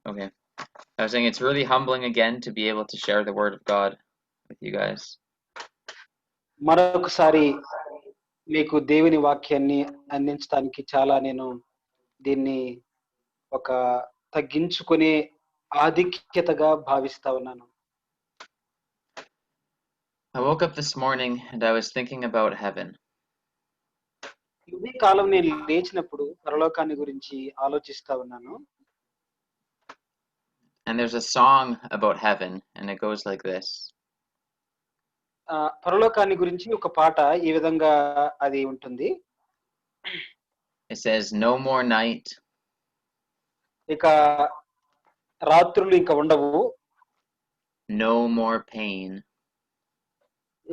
Okay. I was saying it's really humbling again to be able to share the word of God with you guys. మరొకసారి మీకు దేవుని వాక్యాన్ని అందించడానికి చాలా నేను దీన్ని ఒక తగ్గించుకునే ఆధిక్యతగా భావిస్తా ఉన్నాను. I woke up this morning and I was thinking about heaven. ఈ కాలం నేను లేచినప్పుడు పరలోకాన్ని గురించి ఆలోచిస్తా ఉన్నాను. And there's a song about heaven and it goes like this. పరలోకాన్ని గురించి ఒక పాట ఈ విధంగా అది ఉంటుంది. It says no more night. ఇక రాత్రులు ఇంకా ఉండవు. No more pain.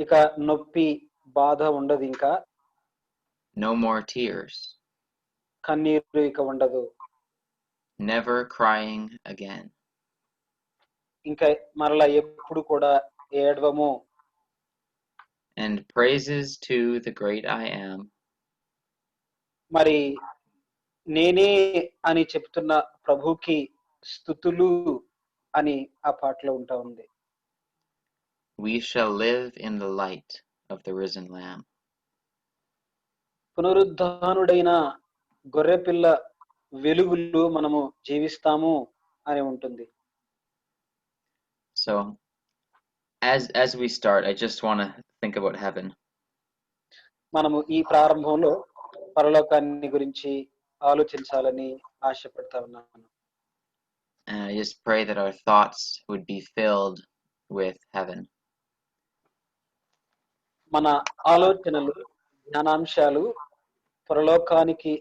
ఇక నొప్పి బాధ ఉండదు. ఇంకా no more tears. కన్నీరు ఇక ఉండదు. Never crying again. ఇంకా మరలా ఎప్పుడు కూడా ఏడవము. And praises to the great I am. మరి నేనే అని చెప్తున్న ప్రభుకి స్తుతులు అని ఆ పాటలో ఉంటా ఉంది. We shall live in the light of the risen Lamb. పునరుద్ధానుడైన గొర్రెపిల్ల వెలుగులో మనము జీవిస్తాము అని ఉంటుంది. So as we start, I just want to think about heaven. మనము ఈ ప్రారంభంలో పరలోకాన్ని గురించి ఆలోచించాలని ఆశపడతా ఉన్నాను. And I just pray that our thoughts would be filled with heaven. మన ఆలోచనలు, జ్ఞానాంశాలు పరలోకానికి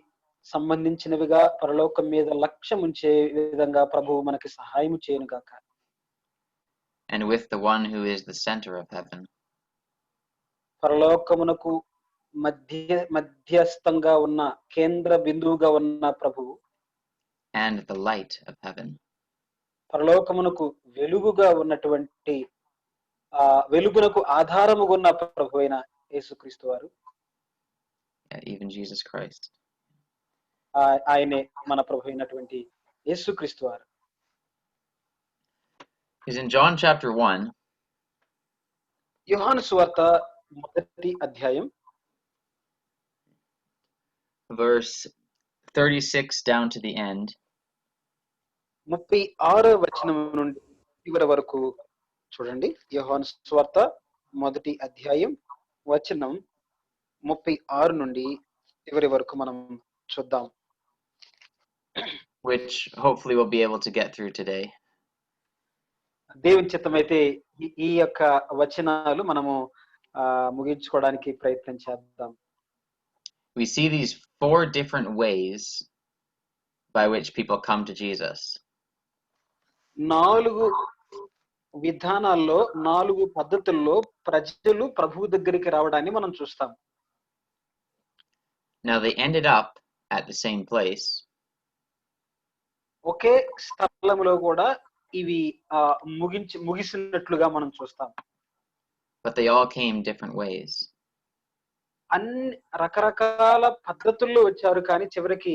సంబంధించినవిగా, పరలోకం మీద లక్ష్యం ఉంచే విధంగా ప్రభువు మనకి సహాయం చేయను గాక. And with the one who is the center of heaven. పరలోకమునకు మధ్యస్థంగా ఉన్న కేంద్ర బిందువుగా ఉన్న ప్రభువు. And the light of heaven. పరలోకమునకు వెలుగుగా ఉన్నటువంటి వెలుగునకు ఆధారముగా ఉన్న ప్రభువైన యేసుక్రీస్తు వారు. Even Jesus Christ. ఆయనే మన ప్రభు అయినటువంటి యేసుక్రీస్తు వారు. Is in John chapter 1. యోహాను సువార్త మొదటి అధ్యాయం verse 36 down to the end. 36వ వచనం నుండి చివరి వరకు చూడండి. యోహాను సువార్త మొదటి అధ్యాయం వచనం 36 నుండి చివరి వరకు మనం చూద్దాం. Which hopefully we'll be able to get through today. దేవుని చిత్తమైతే ఈ యొక్క వచనాలు మనము ముగించుకోవడానికి ప్రయత్నం చేద్దాం. We see these 4 different ways by which people come to Jesus. 4 విధానాల్లో, 4 పద్ధతుల్లో ప్రజలు ప్రభువు దగ్గరికి రావడాన్ని మనం చూస్తాం. Now they ended up at the same place. ఒకే స్థలంలో కూడా ఇవి ముగిసినట్లుగా మనం చూస్తాం. But they all came different ways. అన్ని రకరకాల పద్ధతుల్లో వచ్చారు, కానీ చివరికి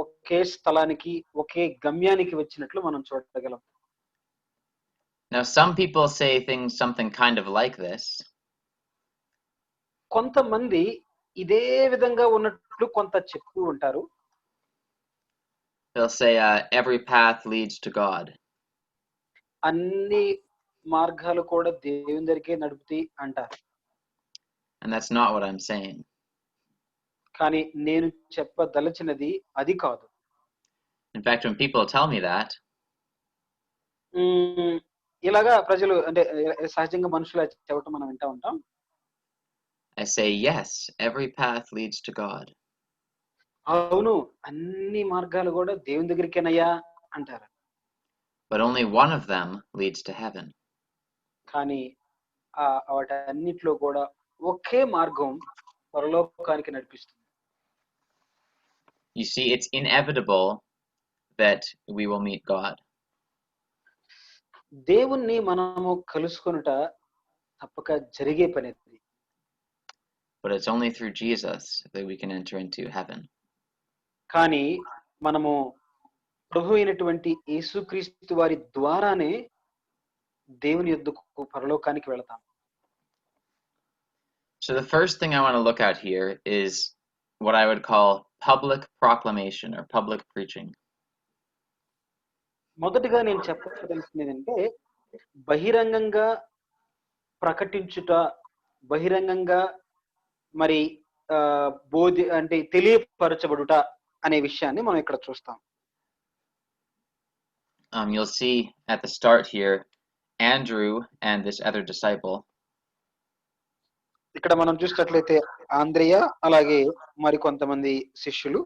ఒకే స్థలానికి, ఒకే గమ్యానికి వచ్చినట్లు మనం చూడగలం. Now some people say things something kind of like this. కొంతమంది ఇదే విధంగా ఉన్నట్లు కొంత చెప్తూ ఉంటారు. They'll say every path leads to God. అన్ని మార్గాలు కూడా దేవుని దగ్గరికి నడుపుతాయి అంటారు. And that's not what I'm saying. కానీ నేను చెప్పదలచినది అది కాదు. In fact, when people tell me that, ఇలాగా ప్రజలు అంటే సహజంగా మనుషులు చెప్పడం మనం వింటూ ఉంటాం. I say yes, every path leads to God. అవును, అన్ని మార్గాలు కూడా దేవుని దగ్గరికేనయ్యా అంటారు. But only one of them leads to heaven. కానీ వాటన్నిటిలో కూడా ఒకే మార్గం పరలోకానికి నడిపిస్తుంది. You see, it's inevitable that we will meet God. దేవుణ్ణి మనము కలుసుకొనుట తప్పక జరిగే పని. But it's only through Jesus that we can enter into heaven. కానీ మనము ప్రభు అయినటువంటి యేసుక్రీస్తు వారి ద్వారానే దేవుని యొద్దకు పరలోకానికి వెళతాం. So the first thing I want to look at here is what I would call public proclamation or public preaching. మొదటిగా నేను చెప్పదలుచుకున్నది ఏంటంటే బహిరంగంగా ప్రకటించుట, బహిరంగంగా మరి బోధి అంటే తెలియపరచబడుట అనే విషయాన్ని మనం ఇక్కడ చూస్తాం. You'll see at the start here Andrew and this other disciple. ఇక్కడ మనం చూసినట్లయితే ఆంద్రేయ అలాగే మరి కొంతమంది శిష్యులు.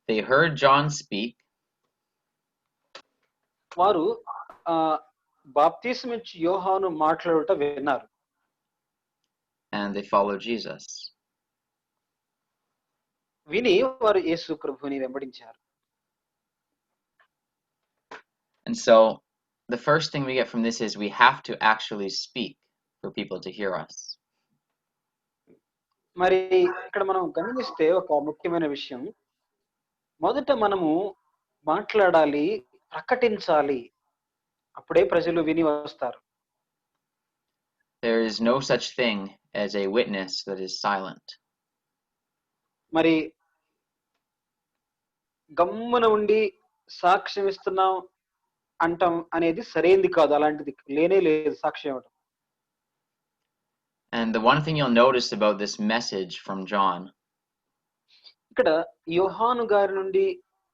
They heard John speak. వారు బాప్తిస్మిచ్చు యోహాను మాట్లాడుట విన్నారు. And they followed Jesus. విని వారు యేసు ప్రభువుని వెంబడించారు. And so the first thing we get from this is we have to actually speak for people to hear us. మరి ఇక్కడ మనం గమనిస్తే ఒక ముఖ్యమైన విషయం, మొదట మనము మాట్లాడాలి, ప్రకటించాలి, అప్పుడే ప్రజలు విని వస్తారు. There is no such thing as a witness that is silent. మరి గమ్మున ఉండి సాక్ష్యం ఇస్తున్నాం అంటాం అనేది సరైనది కాదు, అలాంటిది లేనే లేదు సాక్ష్యం ఇవ్వడం. And the one thing you'll notice about this message from John ఇక్కడ యోహాను గారి నుండి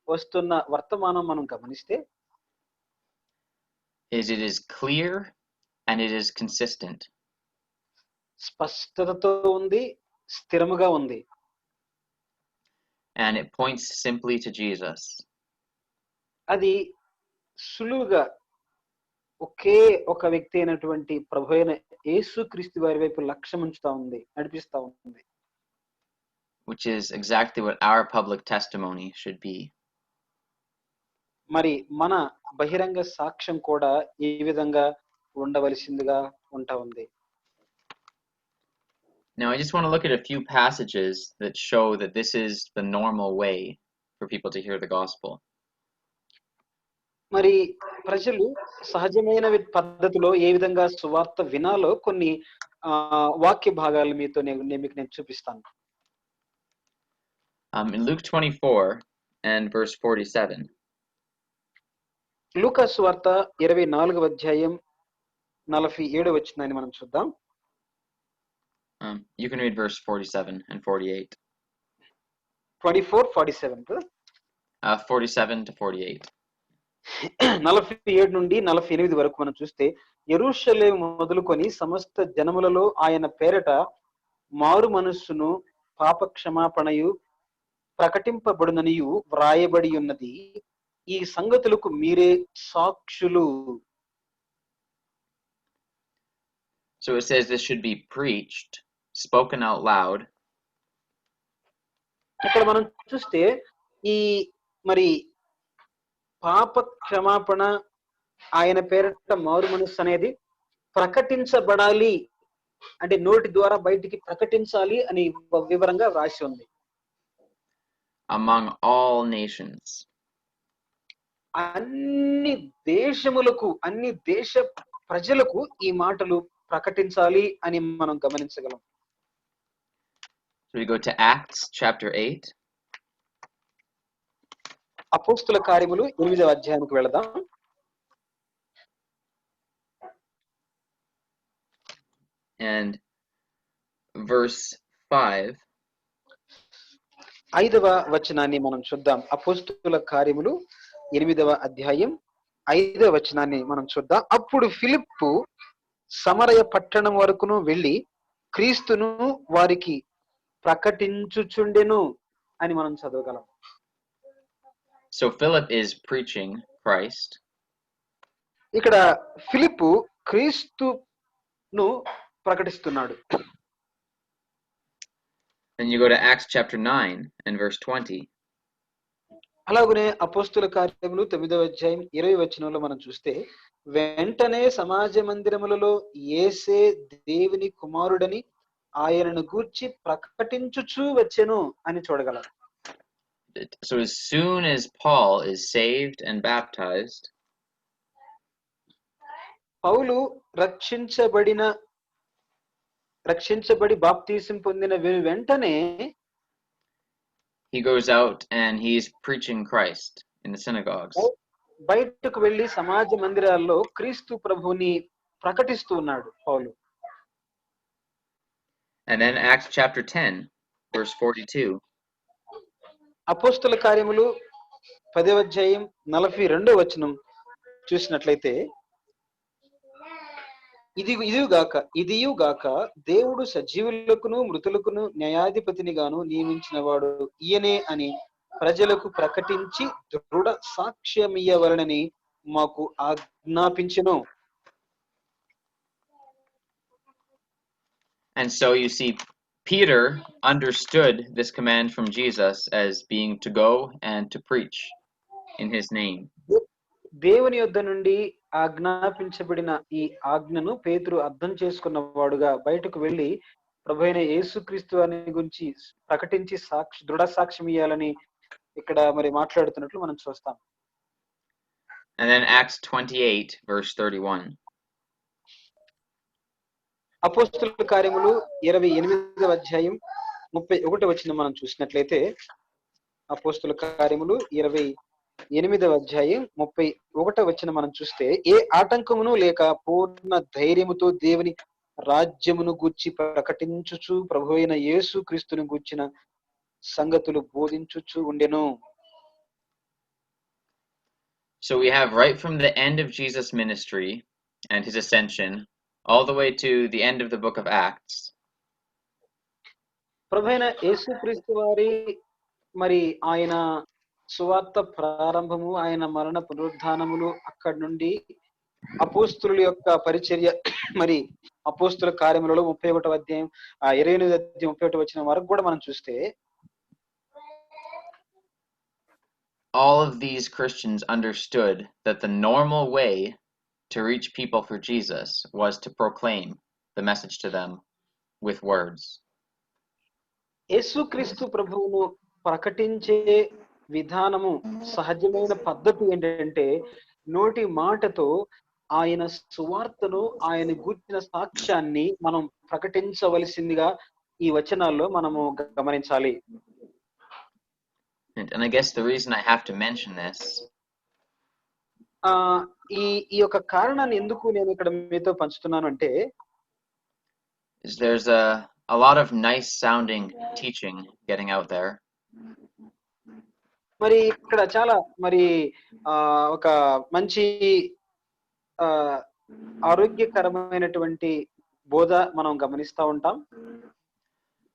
వస్తున్న వర్తమానం మనం గమనిస్తే is it is clear and it is consistent. స్పష్టతతో ఉంది, స్థిరముగా ఉంది. And it points simply to Jesus. అది సులువుగా ఒకే ఒక వ్యక్తి అయినటువంటి ప్రభు అయిన యేసుక్రీస్తు వారి వైపు లక్ష్యం ఉంచుతా ఉంది, నడిపిస్తా ఉంది. Which is exactly what our public testimony should be. మరి మన బహిరంగ సాక్ష్యం కూడా ఈ విధంగా ఉండవలసిందిగా ఉంటా ఉంది. Now I just want to look at a few passages that show that this is the normal way for people to hear the gospel. మరి ప్రజలు సహజమైన పద్ధతిలో ఏ విధంగా సువార్త వినాలో కొన్ని వాక్య భాగాలు మీతో నేను చూపిస్తాను. In Luke 24 and verse 47. లూకా సువార్త 24వ అధ్యాయం 47వ వచనాన్ని మనం చూద్దాం. You can read verse 47 and 48. 24, 47. 47 to 48. 47 నుండి 48 వరకు మనం చూస్తే, యెరూషలేము మొదలుకొని సమస్త జనములలో ఆయన పేరట మారు మనస్సును పాప క్షమాపణయు ప్రకటింపబడుననియు వ్రాయబడి ఉన్నది. ఈ సంగతులకు మీరే సాక్షులు. So it says this should be preached, spoken out loud. ఇక్కడ మనం చూస్తే ఈ మరి పాప క్షమాపణ ఆయన పేరట మారు మనస్సు అనేది ప్రకటించబడాలి, అంటే నోటి ద్వారా బయటికి ప్రకటించాలి అని వివరంగా రాసి ఉంది. Among all nations. అన్ని దేశములకు, అన్ని దేశ ప్రజలకు ఈ మాటలు ప్రకటించాలి అని మనం గమనించగలం. So we go to Acts chapter 8. అపోస్తుల కార్యములు 8వ అధ్యాయానికి వెళదాం. And verse 5. 5వ వచనాన్ని మనం చూద్దాం. అపోస్తుల కార్యములు 8వ అధ్యాయం 5వ వచనాన్ని మనం చూద్దాం. అప్పుడు ఫిలిప్పు సమరయ పట్టణం వరకును వెళ్ళి క్రీస్తును వారికి ప్రకటించుచుండెను అని మనం చదవగలం. So Philip is preaching Christ. ఇక్కడ ఫిలిప్పు క్రీస్తును ప్రకటిస్తున్నాడు. Then you go to Acts chapter 9 and verse 20. అలాగనే అపోస్తుల కార్యములు 9వ అధ్యాయం 20వ వచనంలో మనం చూస్తే, వెంటనే సమాజ మందిరములలో యేసే దేవుని కుమారుడని ఆయనను గూర్చి ప్రకటించుచూ వచ్చెను అని చూడగలం. So as soon as Paul is saved and baptized, పౌలు రక్షించబడి బాప్తీసం పొందిన వెంటనే he goes out and he's preaching Christ in the synagogues. బయటకు వెళ్లి సమాజ మందిరాల్లో క్రీస్తు ప్రభుని ప్రకటిస్తూ ఉన్నాడు పౌలు. And then Acts chapter 10, verse 42. అపోస్తల కార్యములు 10వ అధ్యాయం 42వ వచనం చూసినట్లయితే, ఇదియుగాక దేవుడు సజీవులకును మృతులకును న్యాయాధిపతిని గాను నియమించిన వాడు ఈయనే అని ప్రజలకు ప్రకటించి దృఢ సాక్ష్యమియ్యవలనని మాకు ఆజ్ఞాపించెను. And so you see, Peter understood this command from Jesus as being to go and to preach in his name. దేవుని యొద్ద నుండి ఆజ్ఞాపించబడిన ఈ ఆజ్ఞను పేతురు అర్థం చేసుకున్నవాడుగా బయటకు వెళ్లి ప్రభువైన యేసుక్రీస్తు అని గురించి ప్రకటించి దృఢ సాక్ష్యం ఇయ్యాలని ఇక్కడ మరి మాట్లాడుతున్నట్లు మనం చూస్తాం. And then Acts 28, verse 31. అపోస్తలుల కార్యములు 28వ అధ్యాయం 31వ వచనం మనం చూసినట్లయితే, అపోస్తలుల కార్యములు 28వ అధ్యాయం 31వ వచనం మనం చూస్తే, ఏ ఆటంకమును లేక పూర్ణ ధైర్యముతో దేవుని రాజ్యమును గూర్చి ప్రకటించుచు ప్రభువైన యేసు క్రీస్తును గూర్చిన సంగతులు బోధించుచు ఉండెను. So we have right from the end of Jesus' ministry and his ascension all the way to the end of the book of Acts. ప్రభువైన యేసుక్రీస్తు వారి మరి ఆయన సువార్త ప్రారంభము, ఆయన మరణ పునరుద్ధానములు, అక్కడి నుండి అపోస్తుల యొక్క పరిచర్య, మరి అపోస్తుల కార్యములలో 31వ అధ్యాయం 28వ అధ్యాయం 31వ వచనం వరకు కూడా మనం చూస్తే, all of these Christians understood that the normal way to reach people for Jesus was to proclaim the message to them with words. యేసుక్రీస్తు ప్రభువును ప్రకటించే విధానము, సహజమైన పద్ధతి ఏంటంటే నోటి మాటతో ఆయన సువార్తను, ఆయన గూర్చిన సాక్ష్యాన్ని మనం ప్రకటించవలసిందిగా ఈ వచనాల్లో మనము గమనించాలి. And I guess the reason I have to mention this ఈ యొక్క కారణాన్ని ఎందుకు నేను ఇక్కడ మీతో పంచుతున్నాను అంటే, is there's a lot of nice sounding teaching getting out there. మరి ఇక్కడ చాలా మరి ఒక మంచి ఆరోగ్యకరమైనటువంటి బోధ మనం గమనిస్తూ ఉంటాం.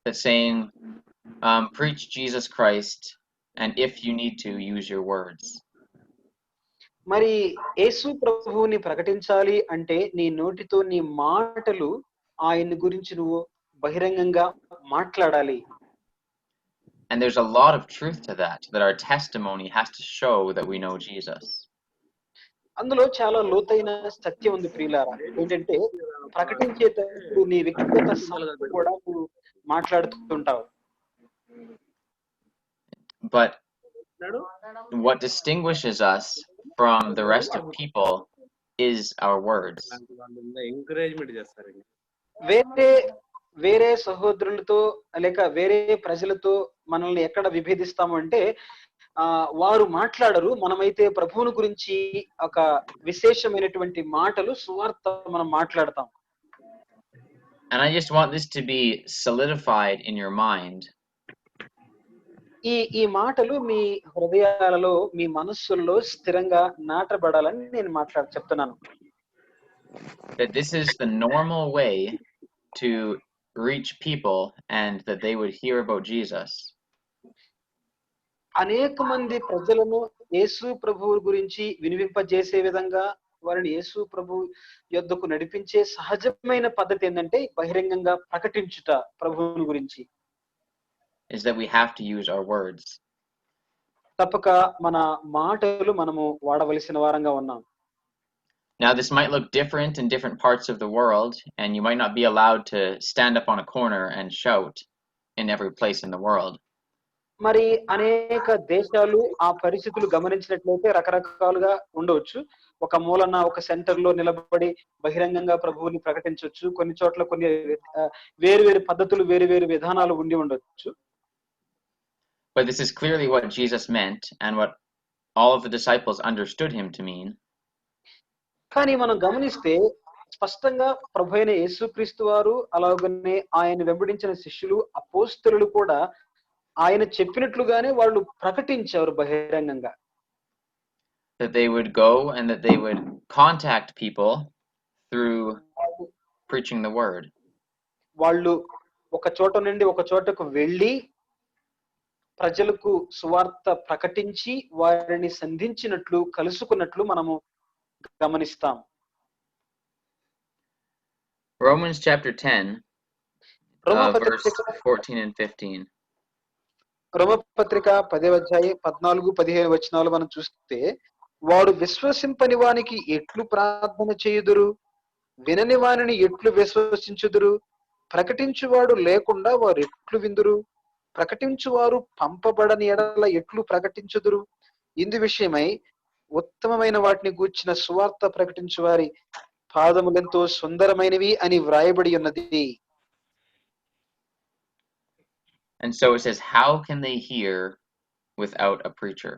That's saying, preach Jesus Christ, and if you need to, use your words. మరి యేసు ప్రభువుని ప్రకటించాలి అంటే నీ నోటితో నీ మాటలు ఆయన గురించి నువ్వు బహిరంగంగా మాట్లాడాలి. And there's a lot of truth to that our testimony has to show that we know Jesus. అందులో చాలా లోతైన సత్యం ఉంది ప్రియులారా. ఏంటంటే ప్రకటించేటప్పుడు నీ వ్యక్తిగత సాక్ష్యం కూడా నువ్వు మాట్లాడుతుంటావు. But what distinguishes us from the rest of people is our words. వేరే సహోదరులతో లేక వేరే ప్రజలతో మనల్ని ఎక్కడ విభేదిస్తాము అంటే వారు మాట్లాడరు, మనమైతే ప్రభువుని గురించి ఒక విశేషమైనటువంటి మాటలు, సువార్త మనం మాట్లాడతాం. And I just want this to be solidified in your mind. ఈ మాటలు మీ హృదయాలలో, మీ మనస్సుల్లో స్థిరంగా నాటబడాలని నేను చెప్తున్నాను. That this is the normal way to reach people and that they would hear about Jesus. అనేక మంది ప్రజలను యేసు ప్రభువు గురించి వినిపింపజేసే విధంగా వారిని యేసు ప్రభు యొద్దకు నడిపించే సహజమైన పద్ధతి ఏంటంటే బహిరంగంగా ప్రకటించుట ప్రభువుని గురించి. Is that we have to use our words. తప్పక మన మాటలు మనము వాడవలసిన వారంగా ఉన్నాం. Now this might look different in different parts of the world, and you might not be allowed to stand up on a corner and shout in every place in the world. మరి అనేక దేశాలు ఆ పరిస్థితులు గమనించినట్లయితే రకరకాలుగా ఉండవచ్చు. ఒక మూలన ఒక సెంటర్‌లో నిలబడి బహిరంగంగా ప్రభువుని ప్రకటించొచ్చు. కొన్ని చోట్ల కొన్ని వేరు వేరు పద్ధతులు, వేరు వేరు విధానాలు ఉండి ఉండొచ్చు. But this is clearly what Jesus meant and what all of the disciples understood him to mean. కానీ మనం గమనిస్తే స్పష్టంగా ప్రభువైన యేసుక్రీస్తు వారు అలాగనే ఆయన వెంబడించిన శిష్యులు, అపోస్తలులు కూడా ఆయన చెప్పినట్లుగానే వాళ్ళు ప్రకటించారు బహిరంగంగా. That they would go and that they would contact people through preaching the word. వాళ్ళు ఒక చోట నుండి ఒక చోటకు వెళ్ళి ప్రజలకు సువార్త ప్రకటించి వారిని సంధించినట్లు కలుసుకున్నట్లు మనము గమనిస్తాం. Romans chapter 10, verse 14 and 15. రోమపత్రిక 10వ అధ్యాయం 14, 15 వచనాలు మనం చూస్తే, వాడు విశ్వసింపని వానికి ఎట్లు ప్రార్థన చేయుదురు, వినని వానిని ఎట్లు విశ్వసించుదురు, ప్రకటించువాడు లేకుండా వారు ఎట్లు విందురు, ప్రకటించువారు పంపబడని ఎడల ఎట్లు ప్రకటించుదురు. ఇందు విషయమై ఉత్తమమైన వాటిని గూర్చిన సువార్త ప్రకటించు వారి పాదములెంతో సుందరమైనవి అని వ్రాయబడి ఉన్నది. And so it says, how can they hear without a preacher?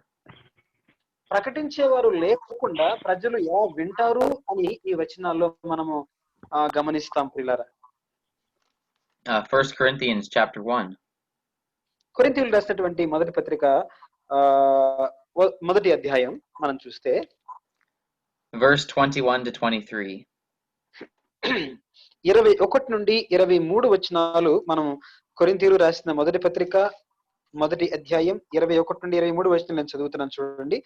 ప్రకటించేవారు లేకుండా ప్రజలు ఎలా వింటారు అని ఈ వచనాల్లో మనము గమనిస్తాం ప్రియులారా. 1 Corinthians chapter 1. కొరింథీయులకు రాసినటువంటి మొదటి పత్రిక మొదటి అధ్యాయం మనం చూస్తే verse 21 to 23. 21 నుండి 23 వచనాలు మనం కొరింథీయులు రాసిన మొదటి పత్రిక మొదటి అధ్యాయం 21 నుండి 23 వచనాలు నేను చదువుతున్నాను చూడండి.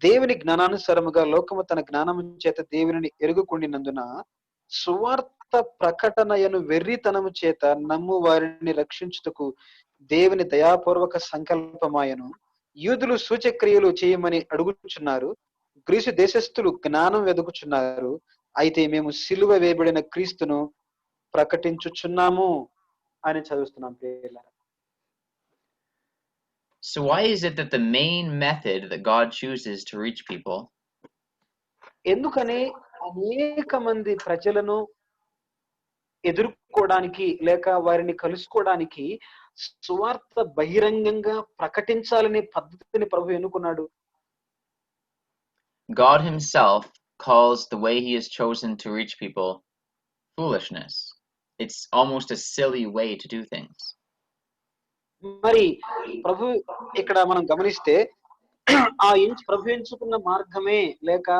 దేవుని జ్ఞానానుసారముగా లోకము తన జ్ఞానము చేత దేవుని ఎరుగుకుండినందున సువార్త ప్రకటనయను వెర్రితనము చేత నమ్ము వారిని రక్షించుటకు దేవుని దయాపూర్వక సంకల్పమాయను. యూదులు సూచక్రియలు చేయమని అడుగుచున్నారు, గ్రీసు దేశస్థులు జ్ఞానం వెదుకుచున్నారు, అయితే మేము సిలువ వేయబడిన క్రీస్తును ప్రకటించుచున్నాము అని చదువుతున్నాం ప్రియులారా. So why is it that the main method that God chooses to reach people ఎందుకని అనేక మంది ప్రజలను ఎదుర్కోవడానికి లేక వారిని కలుసుకోవడానికి సువార్త బహిరంగంగా ప్రకటించాలనే పద్ధతిని ప్రభు ఎన్నుకున్నాడు? God himself calls the way he has chosen to reach people foolishness. It's almost a silly way to do things. మరి ప్రభు ఇక్కడ మనం గమనిస్తే ప్రభు ఎంచుకున్న మార్గమే లేక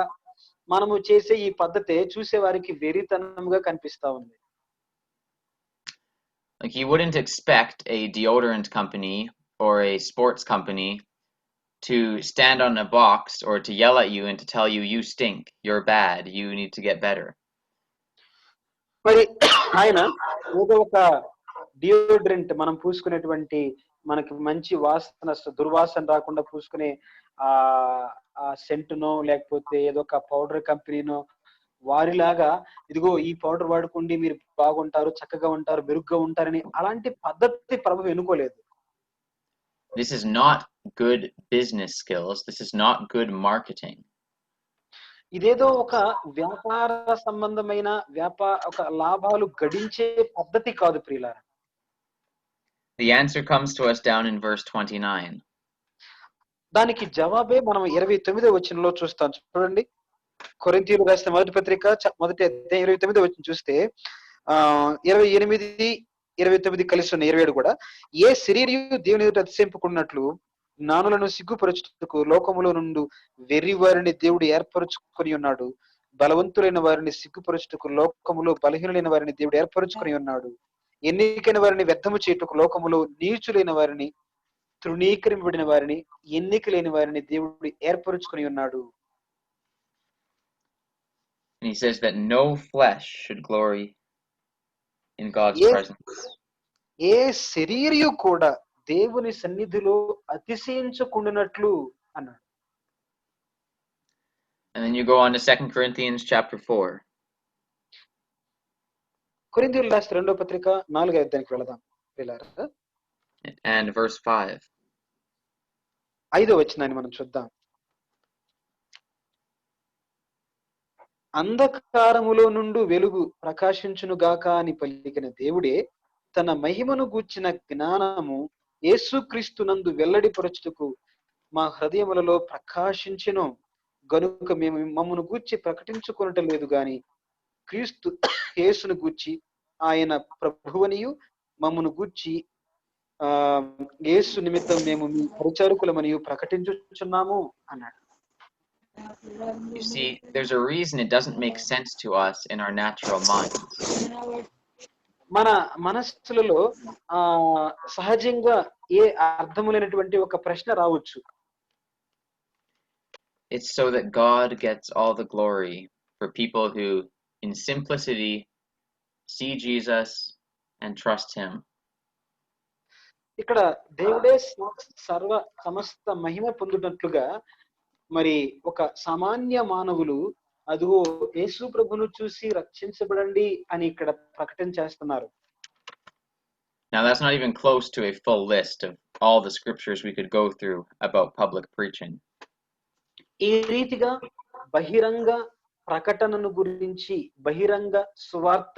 మనము చేసే ఈ పద్ధతే చూసే వారికి వెరితనంగా కనిపిస్తా ఉంది. Like you wouldn't expect a deodorant company or a sports company to stand on a box or to yell at you and to tell you you stink, you're bad, you need to get better. మరి ఆయన ఏదో ఒక deodorant మనం పూసుకునేటువంటి మనకి మంచి వాసన దుర్వాసన రాకుండా పూసుకునే ఆ సెంటునో లేకపోతే ఏదో ఒక పౌడర్ కంపెనీనో వారిలాగా ఇదిగో ఈ పౌడర్ వాడుకోండి మీరు బాగుంటారు, చక్కగా ఉంటారు, మెరుగ్గా ఉంటారని అలాంటి పద్ధతి ప్రభు ఎన్నుకోలేదు. This is not good business skills. This is not good marketing. ఇదేదో ఒక వ్యాపార సంబంధమైన ఒక లాభాలు గడించే పద్ధతి కాదు ప్రియులారా. The answer comes to us down in verse 29. దానికి జవాబే మనం 29వ వచనంలో చూస్తాం చూడండి. కొరింథీయులు రాసిన మొదటి పత్రిక మొదటి అధ్యాయం 29వ వచనం చూస్తే 28, 29 కలిసి ఉన్న 27 కూడా, ఏ శరీరయు దేవుని ఎదుట అతిశయింపుకున్నట్లు జ్ఞానులను సిగ్గుపరచుటకు లోకములో నుండి వెర్రి వారిని దేవుడు ఏర్పరచుకొని ఉన్నాడు, బలవంతులైన వారిని సిగ్గుపరచుటకు లోకములో బలహీనులైన వారిని దేవుడు ఏర్పరచుకొని ఉన్నాడు, ఎన్నికైన వారిని వ్యర్థము చేయుటకు లోకములో నీచులైన వారిని, తృణీకరింపబడిన వారిని, ఎన్నిక లేని వారిని దేవుడు ఏర్పరచుకొని ఉన్నాడు. And he says that no flesh should glory in God's presence. ఏ శరీరయు కూడా దేవుని సన్నిధిలో అతిశయించకుండానట్లు అన్నాడు. And then you go on to 2 Corinthians chapter 4. కొరింథీయులు రాసిన రెండో పత్రిక 4వ అధ్యాయానికి వెళదాం పిల్లరా. And verse 5. 5వ వచనాన్ని మనం చూద్దాం. అంధకారములో నుండి వెలుగు ప్రకాశించునుగాక అని పలికిన దేవుడే తన మహిమను గూర్చిన జ్ఞానము యేసుక్రీస్తునందు వెల్లడిపరచుటకు మా హృదయములలో ప్రకాశించెను. గనుక మేము మమ్మను గూర్చి ప్రకటించుకొనుట లేదు గాని క్రీస్తు యేసును గూర్చి ఆయన ప్రభువనియు మమ్మను గూర్చి యేసు నిమిత్తం మేము మీ పరిచారకులమనియు ప్రకటించుచున్నాము అన్నాడు. You see, there's a reason it doesn't make sense to us in our natural minds. మన మనస్సులలో సహజంగా ఏ అర్థము లేనటువంటి ఒక ప్రశ్న రావచ్చు. It's so that God gets all the glory for people who, in simplicity, see Jesus and trust him. ఇక్కడ దేవుడే సమస్త మహిమ పొందునట్లుగా మరి ఒక సామాన్య మానవులు అదిగో యేసు ప్రభును చూసి రక్షించబడండి అని ఇక్కడ ప్రకటన చేస్తున్నారు. Now that's not even close to a full list of all the scriptures we could go through about public preaching. ఈ రీతిగా బహిరంగ ప్రకటనను గురించి, బహిరంగ సువార్త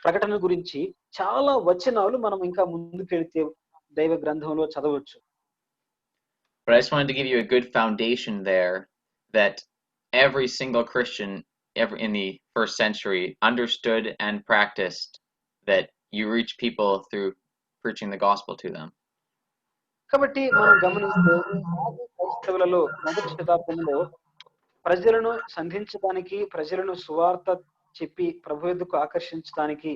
ప్రకటన గురించి చాలా వచనాలు మనం ఇంకా ముందుకెళ్తే దైవ గ్రంథంలో చదవచ్చు. But I just wanted to give you a good foundation there that every single Christian in the first century understood and practiced that you reach people through preaching the gospel to them. కాబట్టి మనం గమనిస్తే క్రైస్తవులలో మొదటి శతాబ్దంలో ప్రజలను సంధించడానికి, ప్రజలను సువార్త చెప్పి ప్రభు యొద్దకు ఆకర్షించడానికి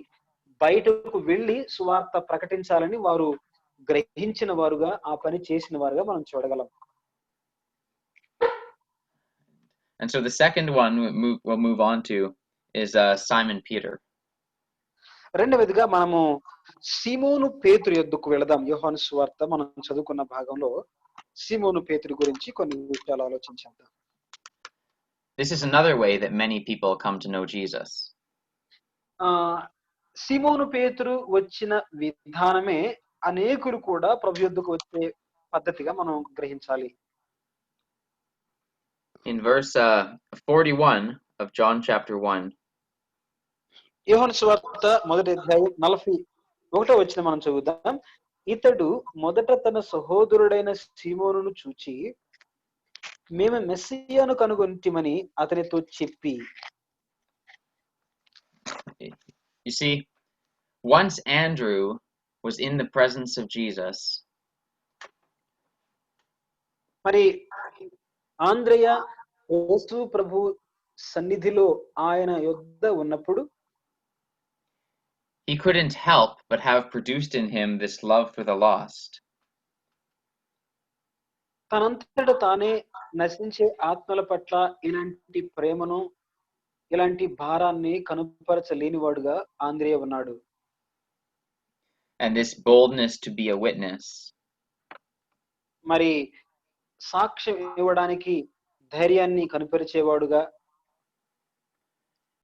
బయటకు వెళ్లి సువార్త ప్రకటించాలని వారు గ్రహించిన వారుగా, ఆ పని చేసిన వారుగా మనం చూడగలం. And so the second one we'll move on to is Simon Peter. రెండవదిగా మనము సీమోను పేతురు యొద్దకు వెళదాం. యోహాను సువార్త మనం చదువుకున్న భాగంలో సీమోను పేతురు గురించి కొన్ని విషయాలు ఆలోచించేద్దాం. This is another way that many people come to know Jesus. సీమోను పేతురు వచ్చిన విధానమే అనేకులు కూడా ప్రభు యొద్దకు వచ్చే పద్ధతిగా మనం గ్రహించాలి. In verse 41 of John chapter 1, యోహాను సువార్త మొదటి అధ్యాయం 41వ వచనం మనం చదువుదాం. ఇతడు మొదట తన సహోదరుడైన సీమోనును చూచి మేము మెస్సియాను కనుగొంటిమని అతనితో చెప్పి. you see, once Andrew was in the presence of Jesus, మరి ఆంద్రేయ యేసు ప్రభు సన్నిధిలో ఆయన యొద్ద ఉన్నప్పుడు he couldn't help but have produced in him this love for the lost. తనంతట తానే నశించే ఆత్మల పట్ల ఇలాంటి ప్రేమను, ఇలాంటి భారాన్ని కనుపరచలేనివాడుగా ఆంద్రేయ ఉన్నాడు. And this boldness to be a witness. మరి సాక్ష్యం ఇవ్వడానికి ధైర్యాన్ని కనుపరిచేవాడుగా,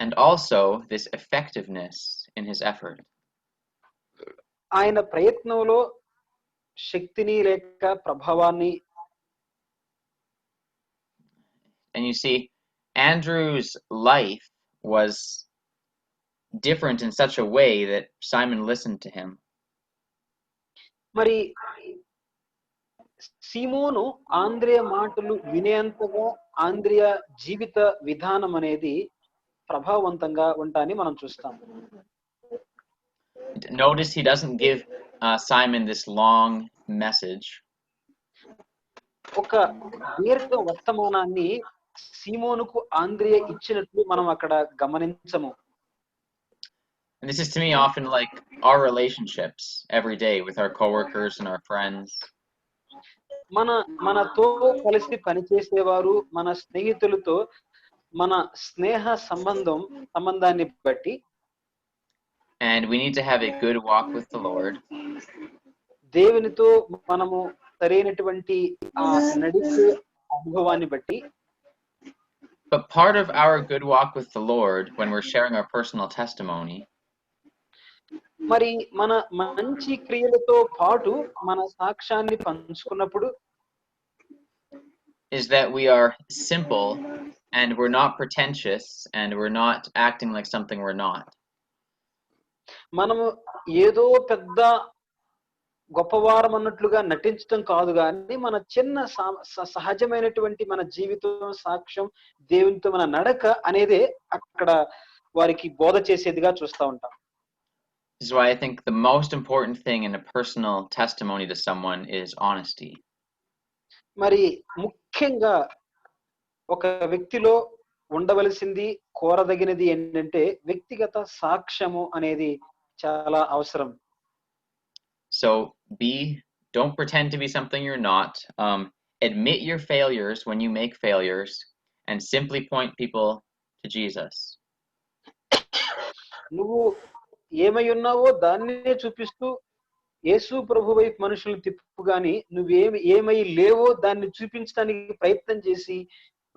and also this effectiveness in his effort. ఆయన ప్రయత్నంలో శక్తిని లేక ప్రభావాన్ని. And you see, Andrew's life was different in such a way that Simon listened to him. మరి సీమోను ఆంద్రేయ మాటలు వినేంతగా ఆంద్రేయ జీవిత విధానం అనేది ప్రభావవంతంగా ఉంటాని మనం చూస్తాం. Notice he doesn't give Simon this long message. ఒక దీర్ఘ వర్తమానాన్ని సీమోనుకు ఆంద్రేయ ఇచ్చినట్లు మనం అక్కడ గమనించము. And this is to me often like our relationships every day with our coworkers and our friends. మనతో కలిసి పనిచేసేవారు, మన స్నేహితులతో మన స్నేహ సంబంధాన్ని బట్టి, and we need to have a good walk with the Lord. దేవునితో మనము సరైనటువంటి నడిచే అనుభవాన్ని బట్టి. But part of our good walk with the Lord when we're sharing our personal testimony, మరి మన మంచి క్రియలతో పాటు మన సాక్ష్యాన్ని పంచుకున్నప్పుడు, is that we are simple and we're not pretentious and we're not acting like something we're not. మనము ఏదో పెద్ద గొప్పవారం అన్నట్లుగా నటించటం కాదు గాని మన చిన్న సహజమైనటువంటి మన జీవితం సాక్ష్యం దేవునితో మన నడక అనేదే అక్కడ వారికి బోధ చేసేదిగా చూస్తా ఉంటాం. This is why I think the most important thing in a personal testimony to someone is honesty. మరి ముఖ్యంగా ఒక వ్యక్తిలో ఉండవలసింది కోరదగినది ఏంటంటే వ్యక్తిగత సాక్ష్యము అనేది చాలా అవసరం. So don't pretend to be something you're not. Admit your failures when you make failures and simply point people to Jesus. నువ్వు ఏమై ఉన్నావో దాన్నే చూపిస్తూ యేసు ప్రభు వైపు మనుషులను తిప్పు గాని ఏమై లేవో దాన్ని చూపించడానికి ప్రయత్నం చేసి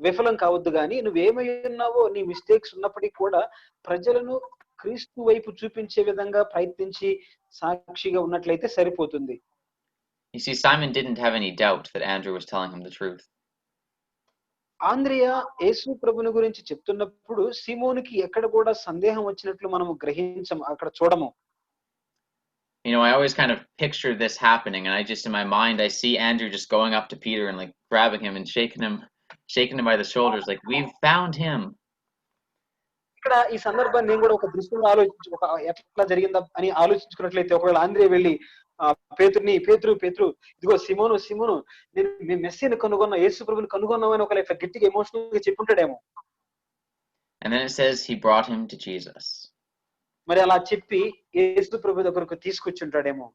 విఫలం కావద్దు గాని నువ్వేమై ఉన్నావో నీ మిస్టేక్స్ ఉన్నప్పటికీ కూడా ప్రజలను క్రీస్తు వైపు చూపించే విధంగా ప్రయత్నించి సాక్షిగా ఉన్నట్లయితే సరిపోతుంది. You see, Simon didn't have any doubt that Andrew was telling him the truth. ఆంద్రియా యేసు ప్రభుని గురించి చెప్తున్నప్పుడు సీమోనుకి ఎక్కడ కూడా సందేహం వచ్చినట్లు మనము గ్రహించము, అక్కడ చూడము. You know, I always kind of picture this happening, and in my mind, I see Andrew just going up to Peter and like grabbing him and shaking him by the shoulders, like, "We've found him." ఇక్కడ ఈ సందర్భాన్ని నేను కూడా ఒక దృష్టిలో ఎట్లా జరిగిందా అని ఆలోచించుకున్నట్లయితే ఒకవేళ ఆంద్రియా వెళ్ళి పేతురు ఇదిగో సిమోను నేను మెస్సీని కనుగొన్నా, యేసు ప్రభుని కనుగొన్నామని ఒకవేళ ఇట్లా గట్టిగా ఎమోషనల్ గా చెప్పుంటాడేమో. And then it says he brought him to Jesus. మరి అలా చెప్పి యేసు ప్రభు దగ్గరకు తీసుకొచ్చుంటాడేమో.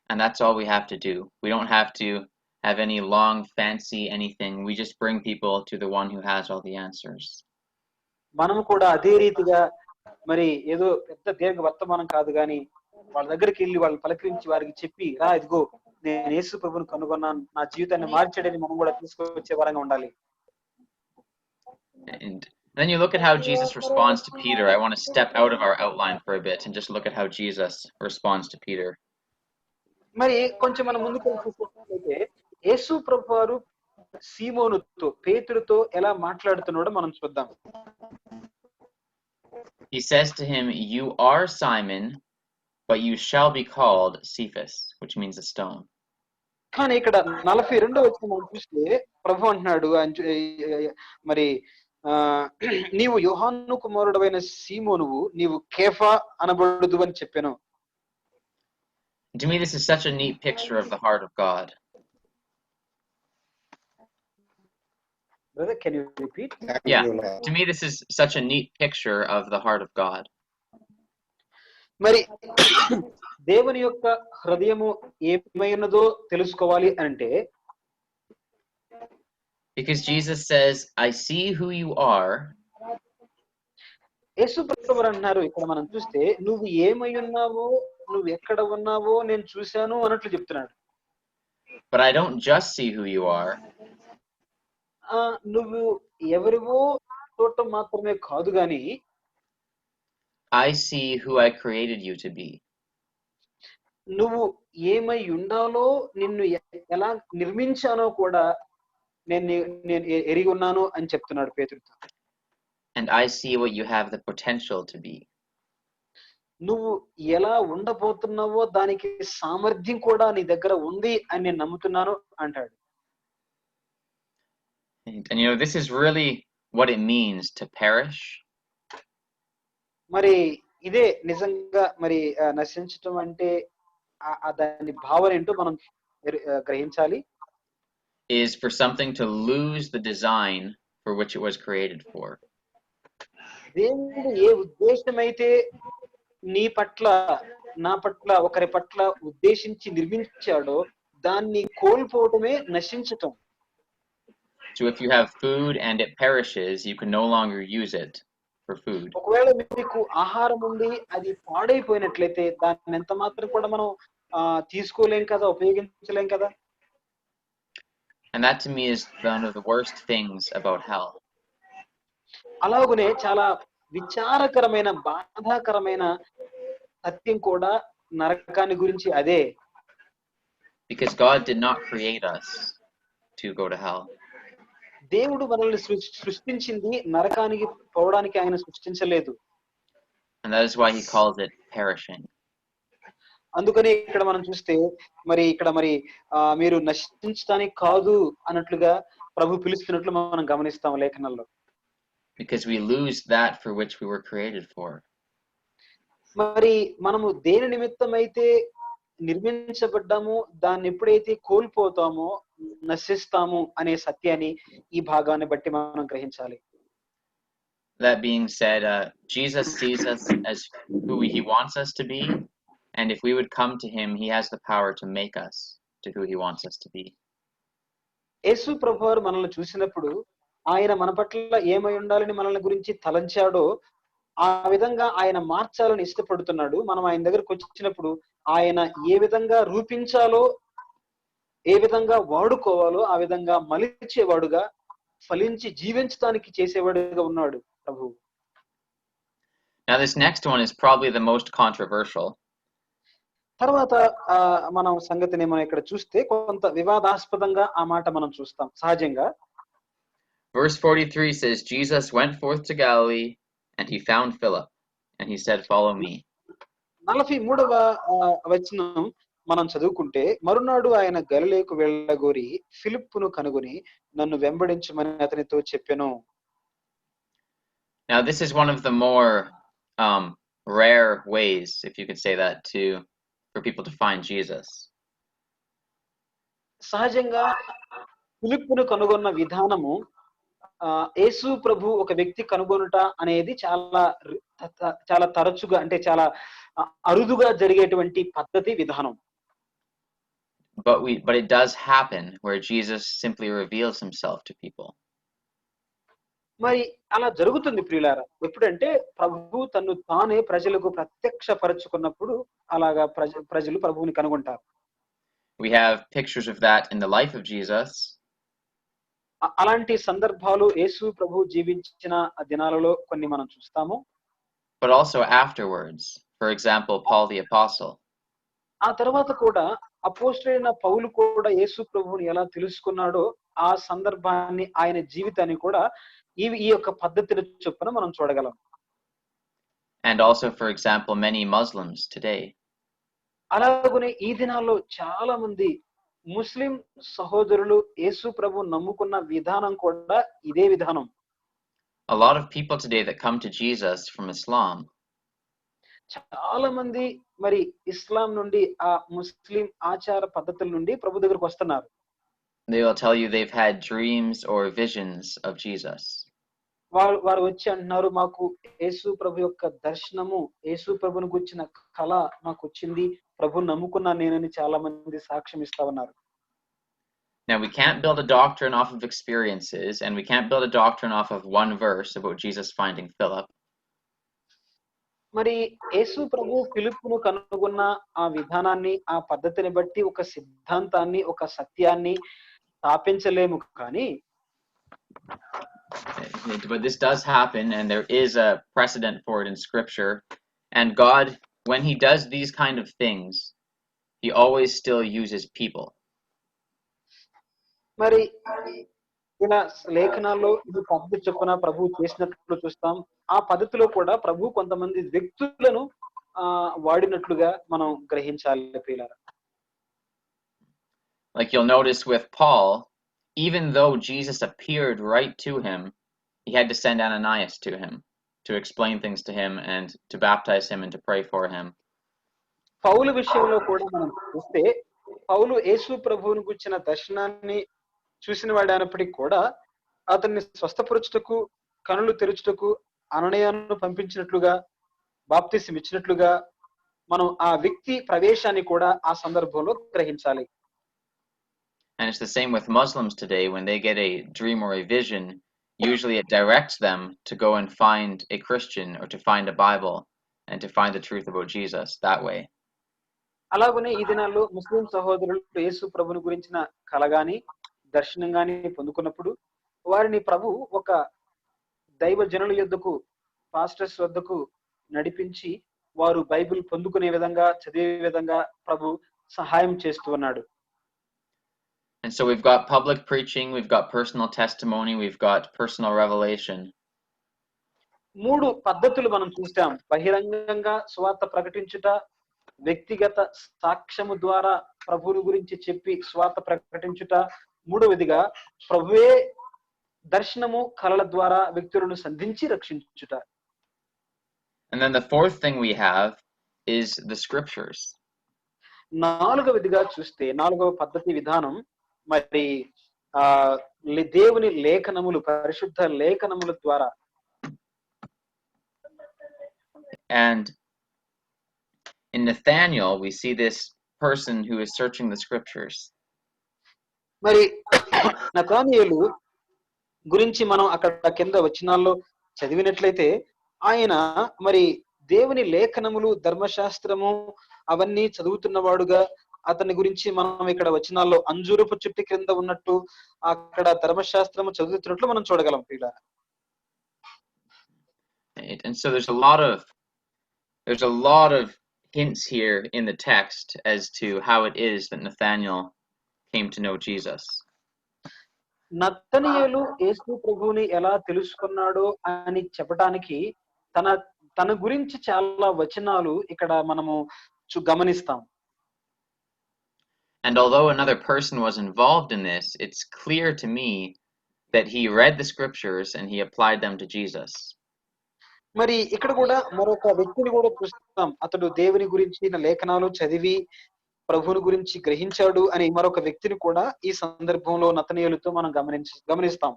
And that's all we have to do. We don't have to have any long fancy anything. We just bring people to the one who has all the answers. మనం కూడా అదే రీతిగా మరి ఏదో పెద్ద దీర్ఘ వర్తమానం కాదు గాని వాళ్ళ దగ్గరికి వెళ్ళి వాళ్ళని పలకరించి వారికి చెప్పి రా ఇదిగో నేను యేసు ప్రభుని కనుగొన్నాను, నా జీవితాన్ని మార్చాడని మనం కూడా తీసుకొచ్చే వరంగా ఉండాలి. And then you look at how Jesus responds to Peter. I want to step out of our outline for a bit and just look at how Jesus responds to Peter. మరి కొంచెం మనం ముందుకు చూసినట్లయితే యేసు ప్రభువారు సీమోనుతో పేతురుతో ఎలా మాట్లాడుతున్నాడో మనం చూద్దాం. He says to him, "You are Simon, but you shall be called Cephas," which means a stone. కానీ ఇక్కడ 42వ వచనం మనం చూస్తే ప్రభు అంటున్నాడు మరి నీవు యోహాను కుమారుడైన సీమోనువు, నీవు కేఫా అనబడుదు అని చెప్పాను. To me, this is such a neat picture of the heart of God. Brother, can you repeat? Yeah, to me, this is such a neat picture of the heart of God. మరి దేవుని యొక్క హృదయము ఏమైనదో తెలుసుకోవాలి అంటే, because Jesus says, "I see who you are." యేసు ప్రభువు అన్నారు ఇక్కడ మనం చూస్తే నువ్వు ఏమై ఉన్నావో నువ్వు ఎక్కడ ఉన్నావో నేను చూశాను అన్నట్లు చెప్తున్నాడు. But I don't just see who you are. నువ్వు ఎవరివో చూడటం మాత్రమే కాదు గాని I see who I created you to be. నువ్వు ఏమై ఉండాలో నిన్ను ఎలా నిర్మించానో కూడా నేను ఎరిగి ఉన్నాను అని చెప్తున్నాడు పేతురుతో. And I see what you have the potential to be. నువ్వు ఎలా ఉండబోతున్నావో దానికి సామర్థ్యం కూడా నీ దగ్గర ఉంది అని నేను నమ్ముతున్నాను అంటాడు. And you know, this is really what it means to perish. మరి ఇదే నిజంగా మరి నశించటం అంటే దాని భావన ఏంటో మనం గ్రహించాలి. Is for something to lose the design for which it was created for. దేవుడు ఏ ఉద్దేశమైతే నీ పట్ల నా పట్ల ఒకరి పట్ల ఉద్దేశించి నిర్మించాడో దాన్ని కోల్పోవటమే నశించటం. So if you have food and it perishes, you can no longer use it for food. ఒకవేళ మీకు ఆహారం ఉంది అది పాడైపోయినట్లయితే దాన్ని ఎంత మాత్రం కూడా మనం తీసుకోలేం కదా, ఉపయోగించలేం కదా. And that to me is one of the worst things about hell. అలాగనే చాలా విచారకరమైన బాధాకరమైన సత్యం కూడా నరకాన్ని గురించి అదే. Because God did not create us to go to hell. దేవుడు మనల్ని సృష్టించింది నరకానికి పోవడానికి ఆయన సృష్టించలేదు. And that is why he calls it perishing. అందుకని ఇక్కడ మనం చూస్తే మరి మీరు నశించడానికి కాదు అన్నట్లుగా ప్రభు పిలుస్తున్నట్లు మనం గమనిస్తాం లేఖనాల్లో. Because we lose that for which we were created for. మరి మనము దేని నిమిత్తమైతే నిర్మించబడ్డామో దాన్ని ఎప్పుడైతే కోల్పోతామో నశిస్తాము అనే సత్యాన్ని ఈ భాగాన్ని బట్టి మనం గ్రహించాలి. That being said, Jesus sees us as who he wants us to be, and if we would come to him, he has the power to make us to who he wants us to be. యేసు ప్రభువారు మనల్ని చూసినప్పుడు ఆయన మన పట్ల ఏమై ఉండాలని మనల్ని గురించి తలంచాడో ఆ విధంగా ఆయన మార్చాలని ఇష్టపడుతున్నాడు. మనం ఆయన దగ్గరకు వచ్చినప్పుడు ఆయన ఏ విధంగా రూపించాలో, ఏ విధంగా వాడుకోవాలో ఆ విధంగా మలిచేవాడుగా, ఫలించి జీవించడానికి చేసేవాడుగా ఉన్నాడు ప్రభు. Now this next one is probably the most controversial. తర్వాత మనం సంగతిని మనం ఇక్కడ చూస్తే కొంత వివాదాస్పదంగా ఆ మాట మనం చూస్తాం సహజంగా. Verse 43 says, Jesus went forth to Galilee, and he found Philip, and he said, "Follow me." 43వ వచనం మనం చదువుకుంటే, మరునాడు ఆయన గలిలయకు వెళ్ళగోరి ఫిలిప్పును కనుగొని నన్ను వెంబడించమని అతనితో చెప్పెను. Now this is one of the more rare ways, if you could say that, for people to find Jesus. సహజంగా ఫిలిప్పును కనుగొన్న విధానము యేసు ప్రభు ఒక వ్యక్తి కనుగొనుట అనేది చాలా తరచుగా అంటే చాలా అరుదుగా జరిగేటువంటి పద్ధతి విధానం. But it does happen where Jesus simply reveals himself to people. మరి అలా జరుగుతుంది ప్రియులారా. ఎప్పుడంటే ప్రభు తన్ను తానే ప్రజలకు ప్రత్యక్షపరచుకున్నప్పుడు అలాగా ప్రజలు ప్రభువుని కనుగొంటారు. We have pictures of that in the life of Jesus. అలాంటి సందర్భాలు యేసు ప్రభు జీవించిన దినాలలో కొన్ని మనం చూస్తాము. But also afterwards. For example, Paul the apostle. ఆ తర్వాత కూడా అపోస్తలుడైన పౌలు కూడా యేసు ప్రభువుని ఎలా తెలుసుకున్నాడో ఆ సందర్భాన్ని ఆయన జీవితాన్ని కూడా ఈ యొక్క పద్ధతుల చొప్పున మనం చూడగలం. And also, for example, many Muslims today. అలాగనే ఈ దినాల్లో చాలా మంది ముస్లిం సహోదరులు యేసు ప్రభు నమ్ముకున్న విధానం కూడా ఇదే విధానం. A lot of people today that come to Jesus from Islam. చాలా మంది మరి ఇస్లాం నుండి ఆ ముస్లిం ఆచార పద్ధతుల నుండి ప్రభు దగ్గరకు వస్తున్నారు. They will tell you they've had dreams or visions of Jesus. వారు వచ్చి అంటున్నారు, మాకు యేసు ప్రభు యొక్క దర్శనము, యేసు ప్రభుని గురించిన కళ నాకు వచ్చింది, ప్రభుని నమ్ముకున్నా నేనని చాలా మంది సాక్ష్యం ఇస్తా ఉన్నారు. Now we can't build a doctrine off of experiences, and we can't build a doctrine off of one verse about Jesus finding Philip. మరి యేసు ప్రభు ఫిలిప్పును కనుగొన్న ఆ విధానాన్ని, ఆ పద్ధతిని బట్టి ఒక సిద్ధాంతాన్ని, ఒక సత్యాన్ని స్థాపించలేము. కానీ but this does happen, and there is a precedent for it in Scripture. And God, when he does these kind of things, he always still uses people. మరి ఇలా లేఖనాల్లో ఇది పద్ధతి చొప్పున ప్రభు చేసినట్లు చూస్తాం. ఆ పద్ధతిలో కూడా ప్రభు కొంతమంది వ్యక్తులను వాడినట్లుగా మనం గ్రహించాలి ప్రియులారా. Like you'll notice with Paul, even though Jesus appeared right to him, he had to send Ananias to him to explain things to him and to baptize him and to pray for him. పౌలు విషయంలో కూడా మనం చూస్తే, పౌలు యేసు ప్రభువును గురించిన దర్శనాన్ని చూసిన వాడైనప్పటికీ కూడా అతన్ని స్వస్థపరచుటకు, కనులు తెరుచుటకు అననీయను పంపించినట్లుగా, బాప్తిసం ఇచ్చినట్లుగా మనం ఆ వ్యక్తి ప్రవేశాన్ని కూడా ఆ సందర్భంలో గ్రహించాలి. And it's the same with Muslims today. When they get a dream or a vision, usually it directs them to go and find a Christian or to find a Bible and to find the truth about Jesus that way. అలాగనే ఈ దినాల్లో ముస్లిం సహోదరులు యేసు ప్రభుని గురించిన కల గాని, దర్శనం గాని పొందుకున్నప్పుడు వారిని ప్రభు ఒక దైవ జనుల యొద్దకు, పాస్టర్స్ వద్దకు నడిపించి వారు బైబిల్ పొందుకునే విధంగా, చదివే విధంగా ప్రభు సహాయం చేస్తూ ఉన్నాడు. And so we've got public preaching, we've got personal testimony, we've got personal revelation. 3 పద్ధతులు మనం చూసాం. బహిరంగంగా సువార్త ప్రకటించుట, వ్యక్తిగత సాక్ష్యము ద్వారా ప్రభువుని గురించి చెప్పి సువార్త ప్రకటించుట, మూడవదిగా ప్రభువే దర్శనము కలల ద్వారా వ్యక్తులను సంధించి రక్షించుట. And then the fourth thing we have is the scriptures. నాలుగవదిగా చూస్తే, నాలుగవ పద్ధతి విధానం మరి దేవుని లేఖనములు, పరిశుద్ధ లేఖనముల ద్వారా. And in Nathaniel we see this person who is searching the scriptures. మరి నతానియేలు గురించి మనం అక్కడ కింద వచనాల్లో చదివినట్లయితే, ఆయన మరి దేవుని లేఖనములు, ధర్మశాస్త్రము అవన్నీ చదువుతున్నవాడుగా, అతని గురించి మనం ఇక్కడ వచనాల్లో అంజూరపు చెట్టు క్రింద ఉన్నట్టు అక్కడ ధర్మశాస్త్రము చదువుతున్నట్లు మనం చూడగలం. And so there's a lot of hints here in the text as to how it is that Nathaniel came to know Jesus. నతనీయులు యేసు ప్రభువుని ఎలా తెలుసుకున్నాడో అని చెప్పడానికి తన గురించి చాలా వచనాలు ఇక్కడ మనము గమనిస్తాం. And although another person was involved in this, it's clear to me that he read the scriptures and he applied them to Jesus. మరి ఇక్కడ కూడా మరొక వ్యక్తిని కూడా చూస్తాం. అతడు దేవుని గురించి లేఖనాలు చదివి ప్రభువుని గురించి గ్రహించాడు అని మరొక వ్యక్తిని కూడా ఈ సందర్భంలో నతనీయులతో మనం గమనిస్తాం.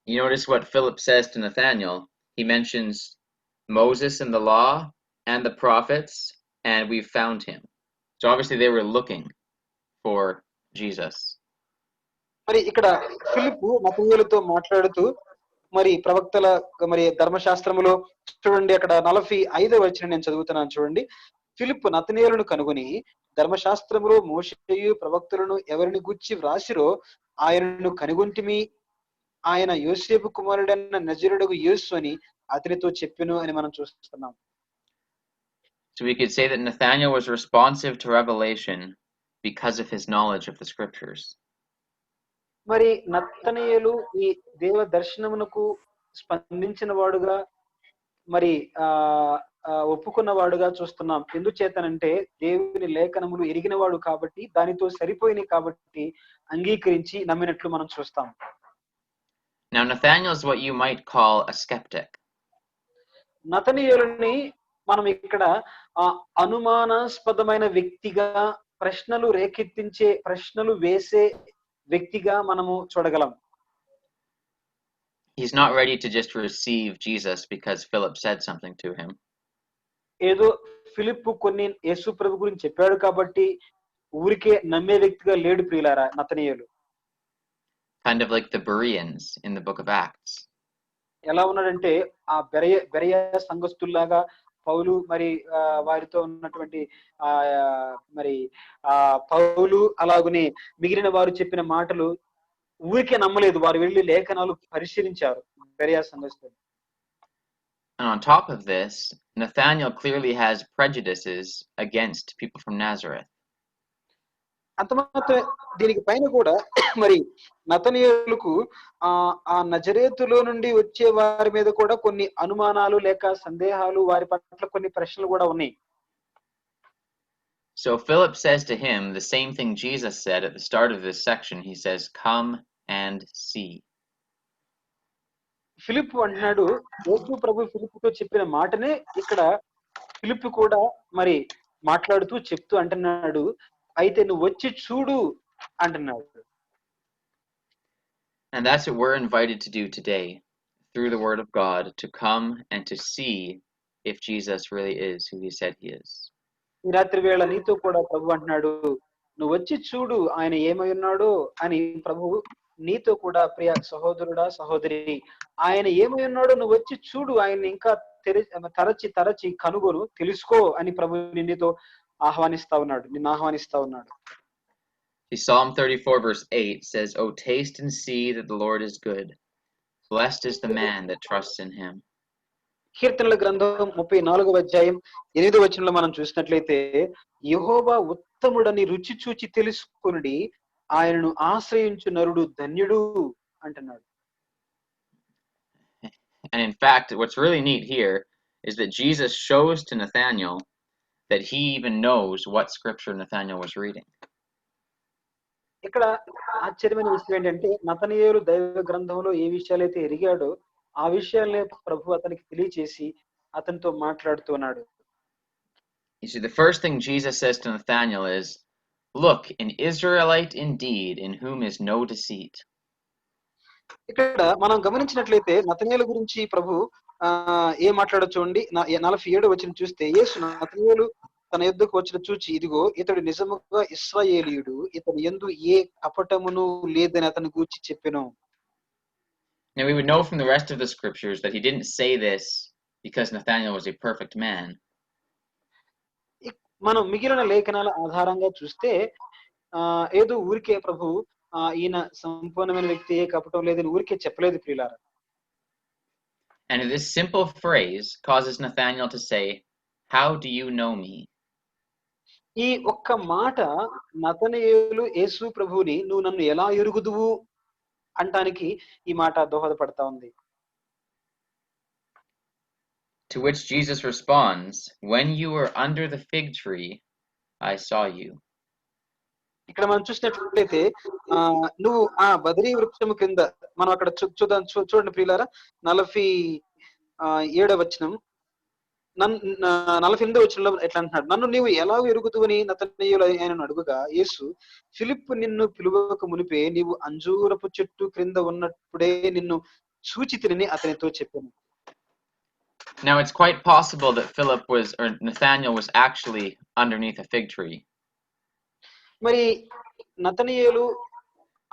You notice what Philip says to Nathaniel. He mentions Moses and the law and the prophets, and we found him. So obviously they were looking for Jesus. మరి ఇక్కడ ఫిలిప్పు నతనీయులతో మాట్లాడుతూ మరి ప్రవక్తల మరి ధర్మశాస్త్రములో చూడండి, అక్కడ 45వ వచనం నేను చదువుతున్నాను చూడండి. ఫిలిప్పు నతనీయులను కనుగొని ధర్మశాస్త్రములో మోషేయు ప్రవక్తలను ఎవరిని గూర్చి వ్రాసిరో ఆయనను కనుగొంటిమి, ఆయన యోసేపు కుమారుడైన నజరుడగు యేసు అని అతనితో చెప్పెను అని మనం చూస్తున్నాం. So we could say that Nathaniel was responsive to revelation because of his knowledge of the scriptures. మరి నతనీయులు ఈ దేవ దర్శనమునకు స్పందించిన వాడుగా, మరి ఒప్పుకున్నవాడుగా చూస్తున్నాం. ఎందుచేతనంటే దేవుని లేఖనములు ఎరిగినవాడు కాబట్టి, దానితో సరిపోయినాయి కాబట్టి అంగీకరించి నమ్మినట్లు మనం చూస్తాం. Now Nathaniel is what you might call a skeptic. నతనీయులని మనం ఇక్కడ అనుమానాస్పదమైన వ్యక్తిగా, ప్రశ్నలు రేకెత్తించే, ప్రశ్నలు వేసే వ్యక్తిగా మనము చూడగలం. He's not ready to just receive Jesus because Philip said something to him. ఏదో ఫిలిప్పు కొన్ని యేసు ప్రభు గురించి చెప్పాడు కాబట్టి ఊరికే నమ్మే వ్యక్తిగా లేడు ప్రియులారా నతనీయులు. Kind of like the Bereans in the book of Acts. ఎలా ఉన్నాడంటే ఆ బెరయ సంఘస్థుల్లాగా పౌలు మరి వారితో ఉన్నటువంటి మరి పౌలు అలాగునే మిగిలిన వారు చెప్పిన మాటలు ఊరికే నమ్మలేదు. వారు వెళ్ళి లేఖనాలు పరిశీలించారు Berea సంఘస్థులు. And on top of this, Nathaniel clearly has prejudices against people from Nazareth. అంత మాత్రమే, దీనికి పైన కూడా మరి నతనీయులకు ఆ నజరేతులో నుండి వచ్చే వారి మీద కూడా కొన్ని అనుమానాలు లేక సందేహాలు, వారి పట్ల కొన్ని ప్రశ్నలు కూడా ఉన్నాయి. So Philip says to him the same thing Jesus said at the start of this section. He says, "Come and see." ఫిలిప్పు అంటున్నాడు, యేసు ప్రభు ఫిలిప్పుతో చెప్పిన మాటనే ఇక్కడ ఫిలిప్పు కూడా మరి మాట్లాడుతూ చెప్తూ అంటున్నాడు, అయితే నువ్వు వచ్చి చూడు అంటున్నాడు. And that's what we're invited to do today through the word of God, to come and to see if Jesus really is who he said he is. ఈ రాత్రి వేళ నీతో కూడా ప్రభు అంటున్నాడు, నువ్వు వచ్చి చూడు ఆయన ఏమై ఉన్నాడో అని. ప్రభు నీతో కూడా ప్రియ సహోదరుడా సహోదరి, ఆయన ఏమై ఉన్నాడో నువ్వు వచ్చి చూడు, ఆయన ఇంకా తరచి కనుగొను, తెలుసుకో అని ప్రభు నిన్నుతో నిన్ను ఆహ్వానిస్తా ఉన్నాడు. Psalm 34 verse 8 says, "Oh, taste and see that the Lord is good. Blessed is the man that trusts in him." కీర్తనల గ్రంథం 34వ అధ్యాయం 8వ వచనంలో మనం చూసినట్లయితే, యెహోవా ఉత్తముడని రుచి చూచి తెలుసుకొనుడి, ఆయనను ఆశ్రయించు నరుడు ధన్యుడు అంటున్నాడు. And in fact, what's really neat here is that Jesus shows to Nathanael that he even knows what scripture Nathanael was reading. ఇక్కడ ఆశ్చర్యమైన విషయం ఏంటంటే నతనయేలు దైవ గ్రంథంలో ఏ విషయాలైతే ఎరిగాడో ఆ విషయాలనే ప్రభు అతనికి తెలియచేసి అతనితో మాట్లాడుతున్నాడు. You see, the first thing Jesus says to Nathanael is, "Look, an Israelite indeed, in whom is no deceit." ఇక్కడ మనం గమనించినట్లయితే నతనయేలు గురించి ప్రభు ఏం మాట్లాడో చూడండి. 47 వచనం చూస్తే యేసు నతనయేలు తన యొద్దకు వచ్చిన చూచి ఇదిగో ఇతడు నిజముగా ఇశ్రాయేలీయుడు, ఇతని యందు ఏ కపటమును లేదని అతని గూర్చి చెప్పెను. Now we would know from the rest of the scriptures that he didn't say this because Nathanael was a perfect man. మనం మిగిలిన లేఖనాల ఆధారంగా చూస్తే ఏదో ఊరికే ప్రభు ఈయన సంపూర్ణమైన వ్యక్తి, ఏ కపటం లేదని ఊరికే చెప్పలేదు ప్రియులారా. And this simple phrase causes Nathanael to say, "How do you know me?" ఈ ఒక్క మాట నతనయేలు యేసు ప్రభువుని నువ్వు నన్ను ఎలా ఎరుగుదువు అంటానికి ఈ మాట దోహదపడతా ఉంది. To which Jesus responds, "When you were under the fig tree, I saw you." ఇక్కడ మనం చూసినట్లయితే నువ్వు ఆ బదరీ వృక్షము కింద మనం అక్కడ చూడండి ప్రియులారా 47వ వచనం 48వ వచనంలో ఎట్లా అంటున్నాడు, నన్ను నీవు ఎలా ఎరుగుదువని నతనయేలు ఆయనను అడుగుగా యేసు ఫిలిప్పు నిన్ను పిలువక మునిపే నీవు అంజూరపు చెట్టు క్రింద ఉన్నప్పుడే నిన్ను సూచితిని అతనితో చెప్పాను. Now it's quite possible that Nathanael was actually underneath a fig tree. మరి నతనయేలు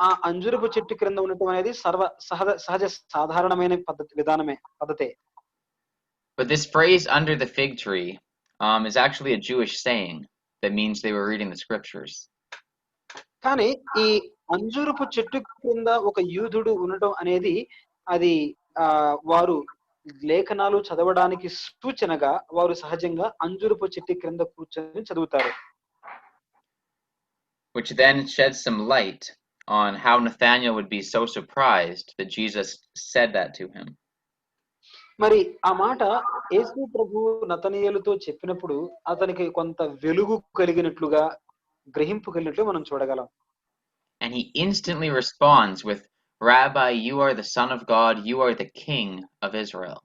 ఆ అంజూరపు చెట్టు క్రింద ఉండటం అనేది సహజ సాధారణమైన పద్ధతే. But this phrase "under the fig tree" is actually a Jewish saying that means they were reading the scriptures. కానీ ఈ అంజూరపు చెట్టు క్రింద ఒక యూదుడు ఉండటం అనేది అది వారు లేఖనాలు చదవడానికి సూచనగా వారు సహజంగా అంజూరపు చెట్టు క్రింద కూర్చొని చదువుతారు. Which then sheds some light on how Nathanael would be so surprised that Jesus said that to him. మరి ఆ మాట యేసు ప్రభు నతనయేలుతో చెప్పినప్పుడు అతనికి కొంత వెలుగు కలిగినట్లుగా గ్రహింపు కలిగినట్లు మనం చూడగలం. And he instantly responds with, "Rabbi, you are the Son of God, you are the King of Israel."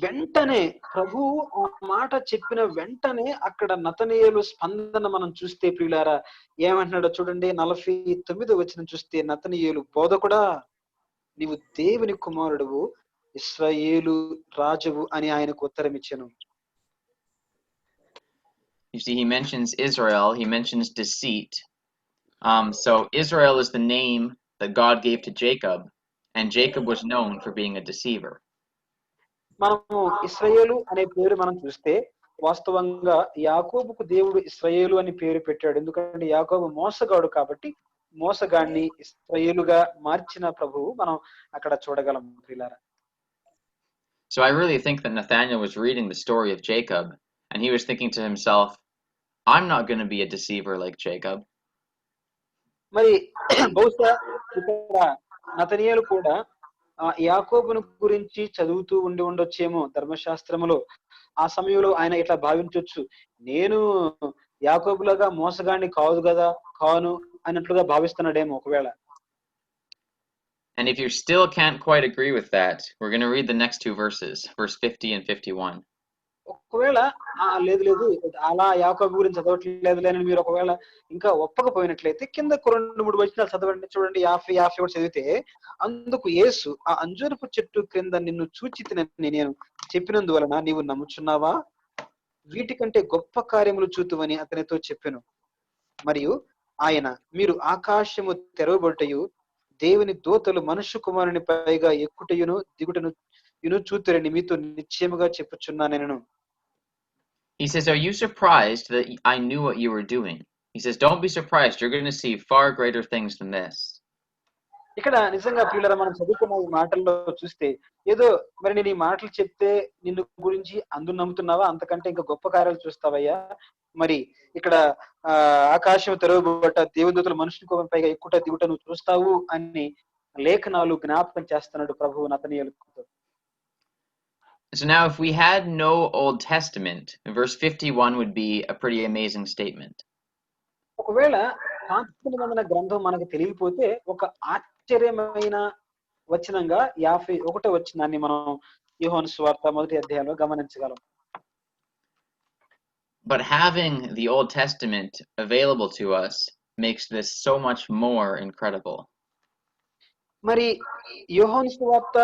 వెంటనే ప్రభు ఆ మాట చెప్పిన వెంటనే అక్కడ నతనయేలు స్పందన మనం చూస్తే ప్రియులారా ఏమంటున్నాడో చూడండి. 49వ వచనం చూస్తే నతనయేలు బోధకుడా నీవు దేవుని కుమారుడువు, ఇశ్రాయేలు రాజువు అని ఆయనకు ఉత్తరం ఇచ్చెను. You see, he mentions Israel, he mentions deceit. So Israel is the name that God gave to Jacob, and Jacob was known for being a deceiver. మనము ఇశ్రాయేలు అనే పేరు మనం చూస్తే వాస్తవంగా యాకోబుకు దేవుడు ఇశ్రాయేలు అని పేరు పెట్టాడు. ఎందుకంటే యాకోబు మోసగాడు కాబట్టి మోసగాడిని ఇశ్రాయేలుగా మార్చిన ప్రభువు మనం అక్కడ చూడగలం ప్రియులారా. So I really think that Nathanael was reading the story of Jacob, and he was thinking to himself, "I'm not going to be a deceiver like Jacob." మరి బహుశా ఇక్కడ నతనయేలు కూడా యాకోబును గురించి చదువుతూ ఉండొచ్చేమో ధర్మశాస్త్రములో. ఆ సమయంలో ఆయన ఇట్లా భావించొచ్చు, నేను యాకోబులాగా మోసగాడిని కాను అన్నట్లుగా భావిస్తున్నాడేమో ఒకవేళ. And if you still can't quite agree with that, we're going to read the next two verses, verse 50 and 51. ఒకవేళ లేదు అలా యాకోబు గురించి చదవట్లేదు అని మీరు ఒకవేళ ఇంకా ఒప్పకపోయినట్లయితే కింద 2-3 వచనాలు చదవండి. చూడండి 50 కూడా చదివితే, అందుకు యేసు ఆ అంజూరపు చెట్టు క్రింద నిన్ను చూచితినని నేను చెప్పినందువలన నీవు నమ్ముచున్నావా? వీటికంటే గొప్ప కార్యములు చూతువని అతనితో చెప్పెను. మరియు ఆయన మీరు ఆకాశము తెరవబడుటయు దేవుని దూతలు మనుష్య కుమారుని పైగా ఎక్కుటయును దిగుటను చూతురని మీతో నిశ్చయముగా చెప్పుచున్నానెను. He says, "Are you surprised that I knew what you were doing?" He says, "Don't be surprised. You're going to see far greater things than this." ఇక్కడ నిజంగా ప్రియులారా మనం చదువుకున్న ఈ మాటల్లో చూస్తే ఏదో మరి నేను ఈ మాటలు చెప్తే నిన్ను గురించి నమ్ముతున్నావా? అంతకంటే ఇంకా గొప్ప కార్యాలు చూస్తావయ్యా, మరి ఇక్కడ ఆకాశం తెరవబట్ట దేవదూతలు మనుషుని కోపం పైగా ఎక్కుట దిగుట నువ్వు చూస్తావు అని లేఖనాలు జ్ఞాపకం చేస్తున్నాడు ప్రభువు నతనీయులతో. So now if we had no Old Testament, verse 51 would be a pretty amazing statement. ఒకవేళ పాత నిబంధన గ్రంథం మనకు తెలియకపోతే ఒక ఆశ్చర్యమైన వచనంగా 51వ వచనాన్ని మనం యోహాను సువార్త 1వ అధ్యాయంలో గమనించగలం. But having the Old Testament available to us makes this so much more incredible. మరి యోహాను సువార్త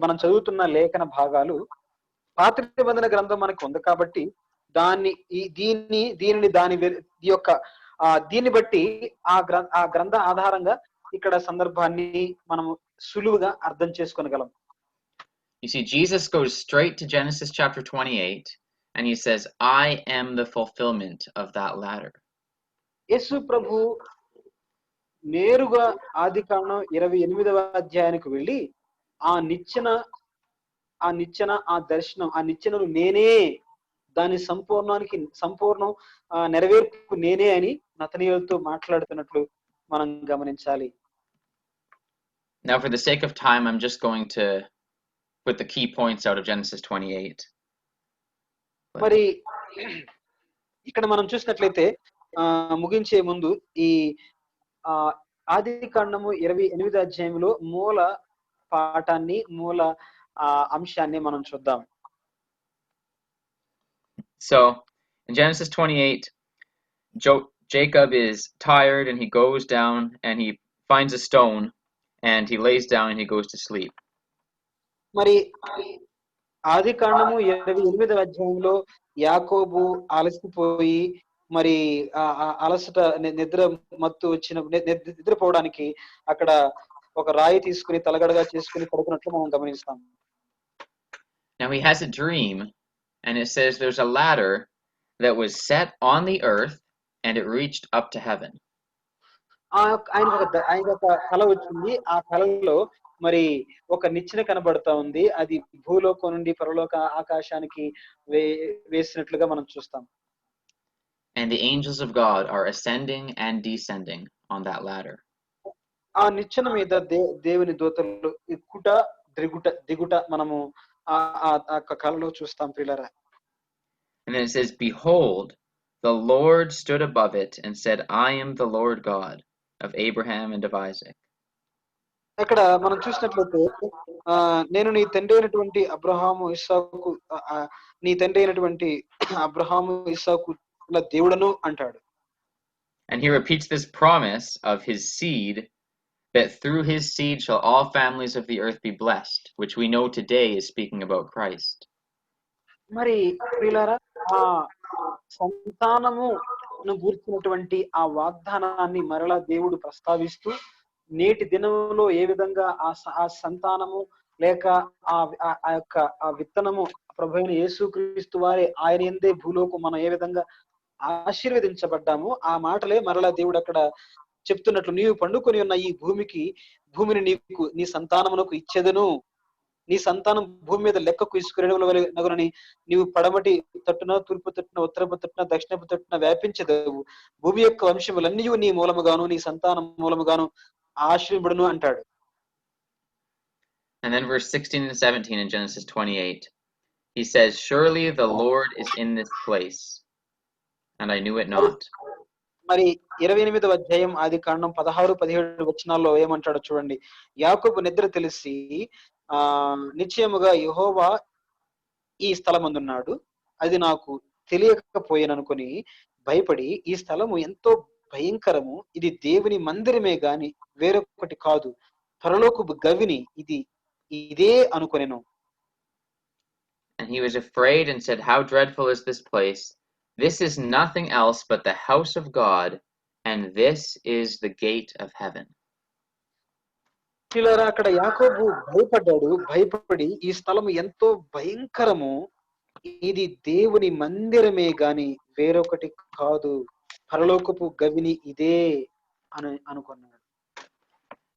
మనం చదువుతున్న లేఖన భాగాలు పాత నిబంధన గ్రంథం మనకు ఉంది కాబట్టి దీన్ని బట్టి ఆ గ్రంథ ఆధారంగా ఇక్కడ సందర్భాన్ని మనము సులువుగా అర్థం చేసుకోగలం. You see, Jesus goes straight to Genesis chapter 28 and he says, I am the fulfillment of that ladder. యేసు ప్రభు నేరుగా ఆదికాండం 28వ అధ్యాయానికి వెళ్ళి ఆ నిచ్చెన ఆ దర్శనం ఆ నిచ్చెనలు నేనే, దాని సంపూర్ణం నెరవేర్పు నేనే అని నతనీయులతో మాట్లాడుతున్నట్లు మనం గమనించాలి. Now for the sake of time, I'm just going to put the key points out of Genesis 28. మరి ఇక్కడ మనం చూసినట్లయితే ముగించే ముందు ఈ ఆదికాండము 28వ అధ్యాయంలో మూల పాఠాన్ని మూల అంశాన్ని మనం చూద్దాం. So in Genesis 28, Jacob is tired and he goes down and he finds a stone and he lays down and he goes to sleep. మరి ఆదికాండము 28వ అధ్యాయంలో యాకోబు అలసిపోయి మరి అలసట నిద్ర మత్తు నిద్రపోవడానికి అక్కడ ఒక రాయి తీసుకుని తలగడగా చేసుకుని పడుకున్నట్లు మనం గమనిస్తాం. Now he has a dream and it says there's a ladder that was set on the earth and it reached up to heaven. ఆయన ఒక కల వచ్చింది. ఆ కలలో మరి ఒక నిచ్చెన కనబడతా ఉంది. అది భూలోకం నుండి పరలోక ఆకాశానికి వేసినట్లుగా మనం చూస్తాం. And the angels of God are ascending and descending on that ladder. ఆ నిచ్చెన మీద దేవుని దూతలు ఎక్కుట దిగుట మనము ఆ కలలో చూస్తాం ప్రియులారా. And then it says, behold, the Lord stood above it and said, I am the Lord God of Abraham and of Isaac. అక్కడ మనం చూసినట్లయితే నేను నీ తండ్రి అయినటువంటి అబ్రహాము ఇస్సాకు దేవుడను అంటాడు. And he repeats this promise of his seed, that through his seed shall all families of the earth be blessed, which we know today is speaking about Christ. మరి ప్రియులారా ఆ సంతానమును గురించినటువంటి ఆ వాగ్దానాన్ని మరలా దేవుడు ప్రస్తావిస్తూ నేటి దినంలో ఏ విధంగా ఆ సంతానము లేక ఆ యొక్క ఆ విత్తనము ప్రభువైన యేసుక్రీస్తు వారి ఆయన యందే భూలోకం మనం ఏ విధంగా ఆశీర్వదించబడ్డాము ఆ మాటలే మరలా దేవుడు అక్కడ చెప్తున్నట్లు, నీవు పండుకొని ఉన్న ఈ భూమిని నీ సంతానమునకు ఇచ్చేదను, నీ సంతానం భూమి మీద లెక్కకు ఇసుకునని నీవు పడమటి తట్టున తూర్పు తట్టున ఉత్తరపు తట్టున దక్షిణపు తట్టున వ్యాపించదవు, భూమి యొక్క వంశములన్నీ నీ మూలముగాను నీ సంతానం మూలముగాను ఆశీర్వబడును అంటాడు. And then verse 16 and 17 in Genesis 28, he says, surely the Lord is in this place, and I knew it not. మరి 28వ అధ్యాయం ఆదికాండం 16-17 వచనాల్లో ఏమంటాడో చూడండి. యాకోబు నిద్ర తెలిసి నిశ్చయముగా యెహోవా ఈ స్థలమందున్నాడు, అది నాకు తెలియకపోయేననుకొని భయపడి, ఈ స్థలము ఎంతో భయంకరము, ఇది దేవుని మందిరమే గాని వేరొకటి కాదు, పరలోకపు గవిని ఇదే అనుకొనెను. And he was afraid and said, how dreadful is this place? This is nothing else but the house of God, and this is the gate of heaven. పిల్లరా అక్కడ యాకోబు భయపడి ఈ స్థలము ఎంతో భయంకరము, ఇది దేవుని మందిరమే గాని వేరొకటి కాదు, పరలోకపు గవిని ఇదే అనుకున్నాడు.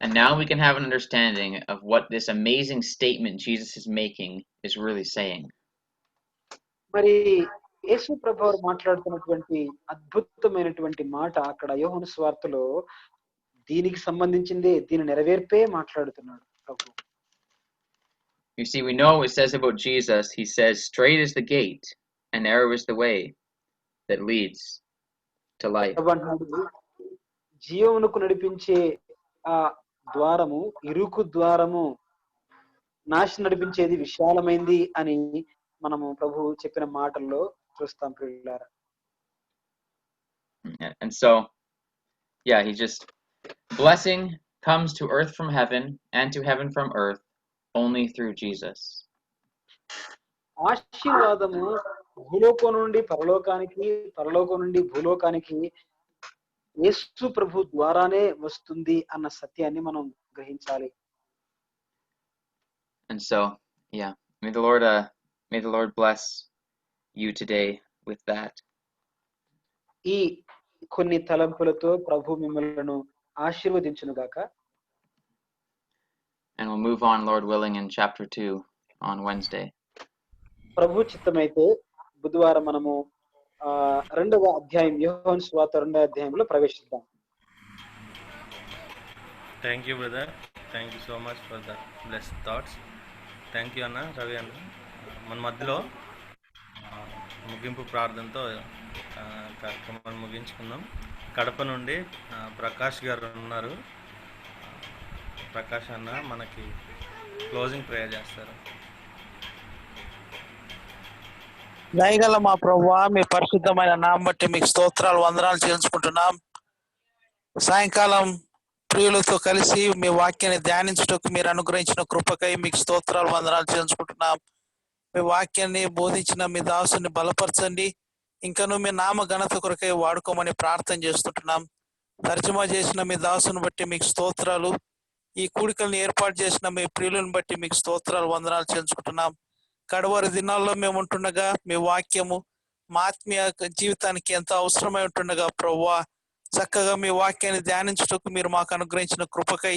And now we can have an understanding of what this amazing statement Jesus is making is really saying. మరి యేసు ప్రభువారు మాట్లాడుతున్నటువంటి అద్భుతమైనటువంటి మాట అక్కడ యోహాను సువార్తలో దీనికి సంబంధించిందే, దీని నెరవేర్పే మాట్లాడుతున్నాడు ప్రభు. You see, we know it says about Jesus, he says, straight is the gate and narrow is the way that leads to life. ప్రభు అంటున్నాడు, జీవమునకు నడిపించే ఆ ద్వారము ఇరుకు ద్వారము, నాశనం నడిపించేది విశాలమైంది అని మనము ప్రభు చెప్పిన మాటల్లో చూస్తాం ప్రియులారా. And so, yeah, he just, blessing comes to earth from heaven and to heaven from earth only through Jesus. ఆశీర్వాదము భూలోకం నుండి పరలోకానికి, పరలోకం నుండి భూలోకానికి యేసు ప్రభు ద్వారానే వస్తుంది అన్న సత్యాన్ని మనం గ్రహించాలి. And so, yeah, may the Lord bless you today with that. ఈ కొన్ని తలంపులతో ప్రభు మిమ్మల్ని ఆశీర్వదించును గాక. And we'll move on, Lord willing, in chapter 2 on Wednesday. ప్రభు చిత్తమైతే బుధవారం మనము రెండవ అధ్యాయం, యోహాను సువార్త రెండవ అధ్యాయంలో ప్రవేశిద్దాం. Thank you brother, thank you so much for the blessed thoughts. Thank you అన్న, రవి అన్న. మన మధ్యలో ముగింపు ప్రార్థనతో కార్యక్రమాన్ని ముగించుకుందాం. కడప నుండి ప్రకాష్ గారు ఉన్నారు. ప్రకాష్ అన్న మనకి క్లోజింగ్ ప్రేయర్ చేస్తారు. దయగల మా ప్రభువా, మీ పరిశుద్ధమైన నామం బట్టి మీకు స్తోత్రాలు, వందనాలు చెల్లించుకుంటున్నాం. సాయంకాలం ప్రియులతో కలిసి మీ వాక్యాన్ని ధ్యానించుటకు మీరు అనుగ్రహించిన కృపకై మీకు స్తోత్రాలు, వందనాలు చెల్లించుకుంటున్నాం. మీ వాక్యాన్ని బోధించిన మీ దాసుని బలపరచండి, ఇంకను మీ నామ ఘనత కొరకై వాడుకోమని ప్రార్థన చేస్తుంటున్నాం. తర్జుమా చేసిన మీ దాసుని బట్టి మీకు స్తోత్రాలు, ఈ కూడికలను ఏర్పాటు చేసిన మీ ప్రియులను బట్టి మీకు స్తోత్రాలు, వందనాలు చెల్లించుకుంటున్నాం. కడవరి దినాల్లో మేము ఉంటుండగా మీ వాక్యము మా ఆత్మీయ జీవితానికి ఎంతో అవసరమై ఉంటుండగా ప్రభువా, చక్కగా మీ వాక్యాన్ని ధ్యానించుటకు మీరు మాకు అనుగ్రహించిన కృపకై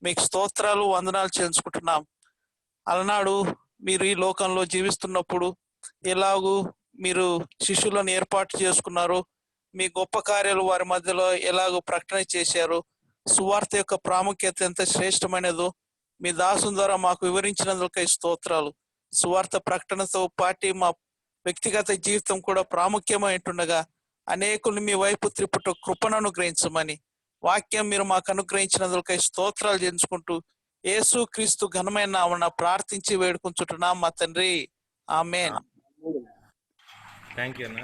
మీకు స్తోత్రాలు, వందనాలు చెల్లించుకుంటున్నాం. అలనాడు మీరు ఈ లోకంలో జీవిస్తున్నప్పుడు ఎలాగూ మీరు శిష్యులను ఏర్పాటు చేసుకున్నారు, మీ గొప్ప కార్యాలు వారి మధ్యలో ఎలాగో ప్రకటన చేశారు, సువార్త యొక్క ప్రాముఖ్యత ఎంత శ్రేష్టమైనదో మీ దాసు ద్వారా మాకు వివరించినందుకై స్తోత్రాలు. సువార్త ప్రకటనతో పాటు మా వ్యక్తిగత జీవితం కూడా ప్రాముఖ్యమై ఉంటుండగా అనేకుల్ని మీ వైపు త్రిపుట కృపను అనుగ్రహించమని, వాక్యం మీరు మాకు అనుగ్రహించినందుకై స్తోత్రాలు చేయించుకుంటూ యేసు క్రీస్తు ఘనమైన నామమున ప్రార్థించి వేడుకుంటున్నాం మా తండ్రి, ఆమేన్. థ్యాంక్ యూ అన్న.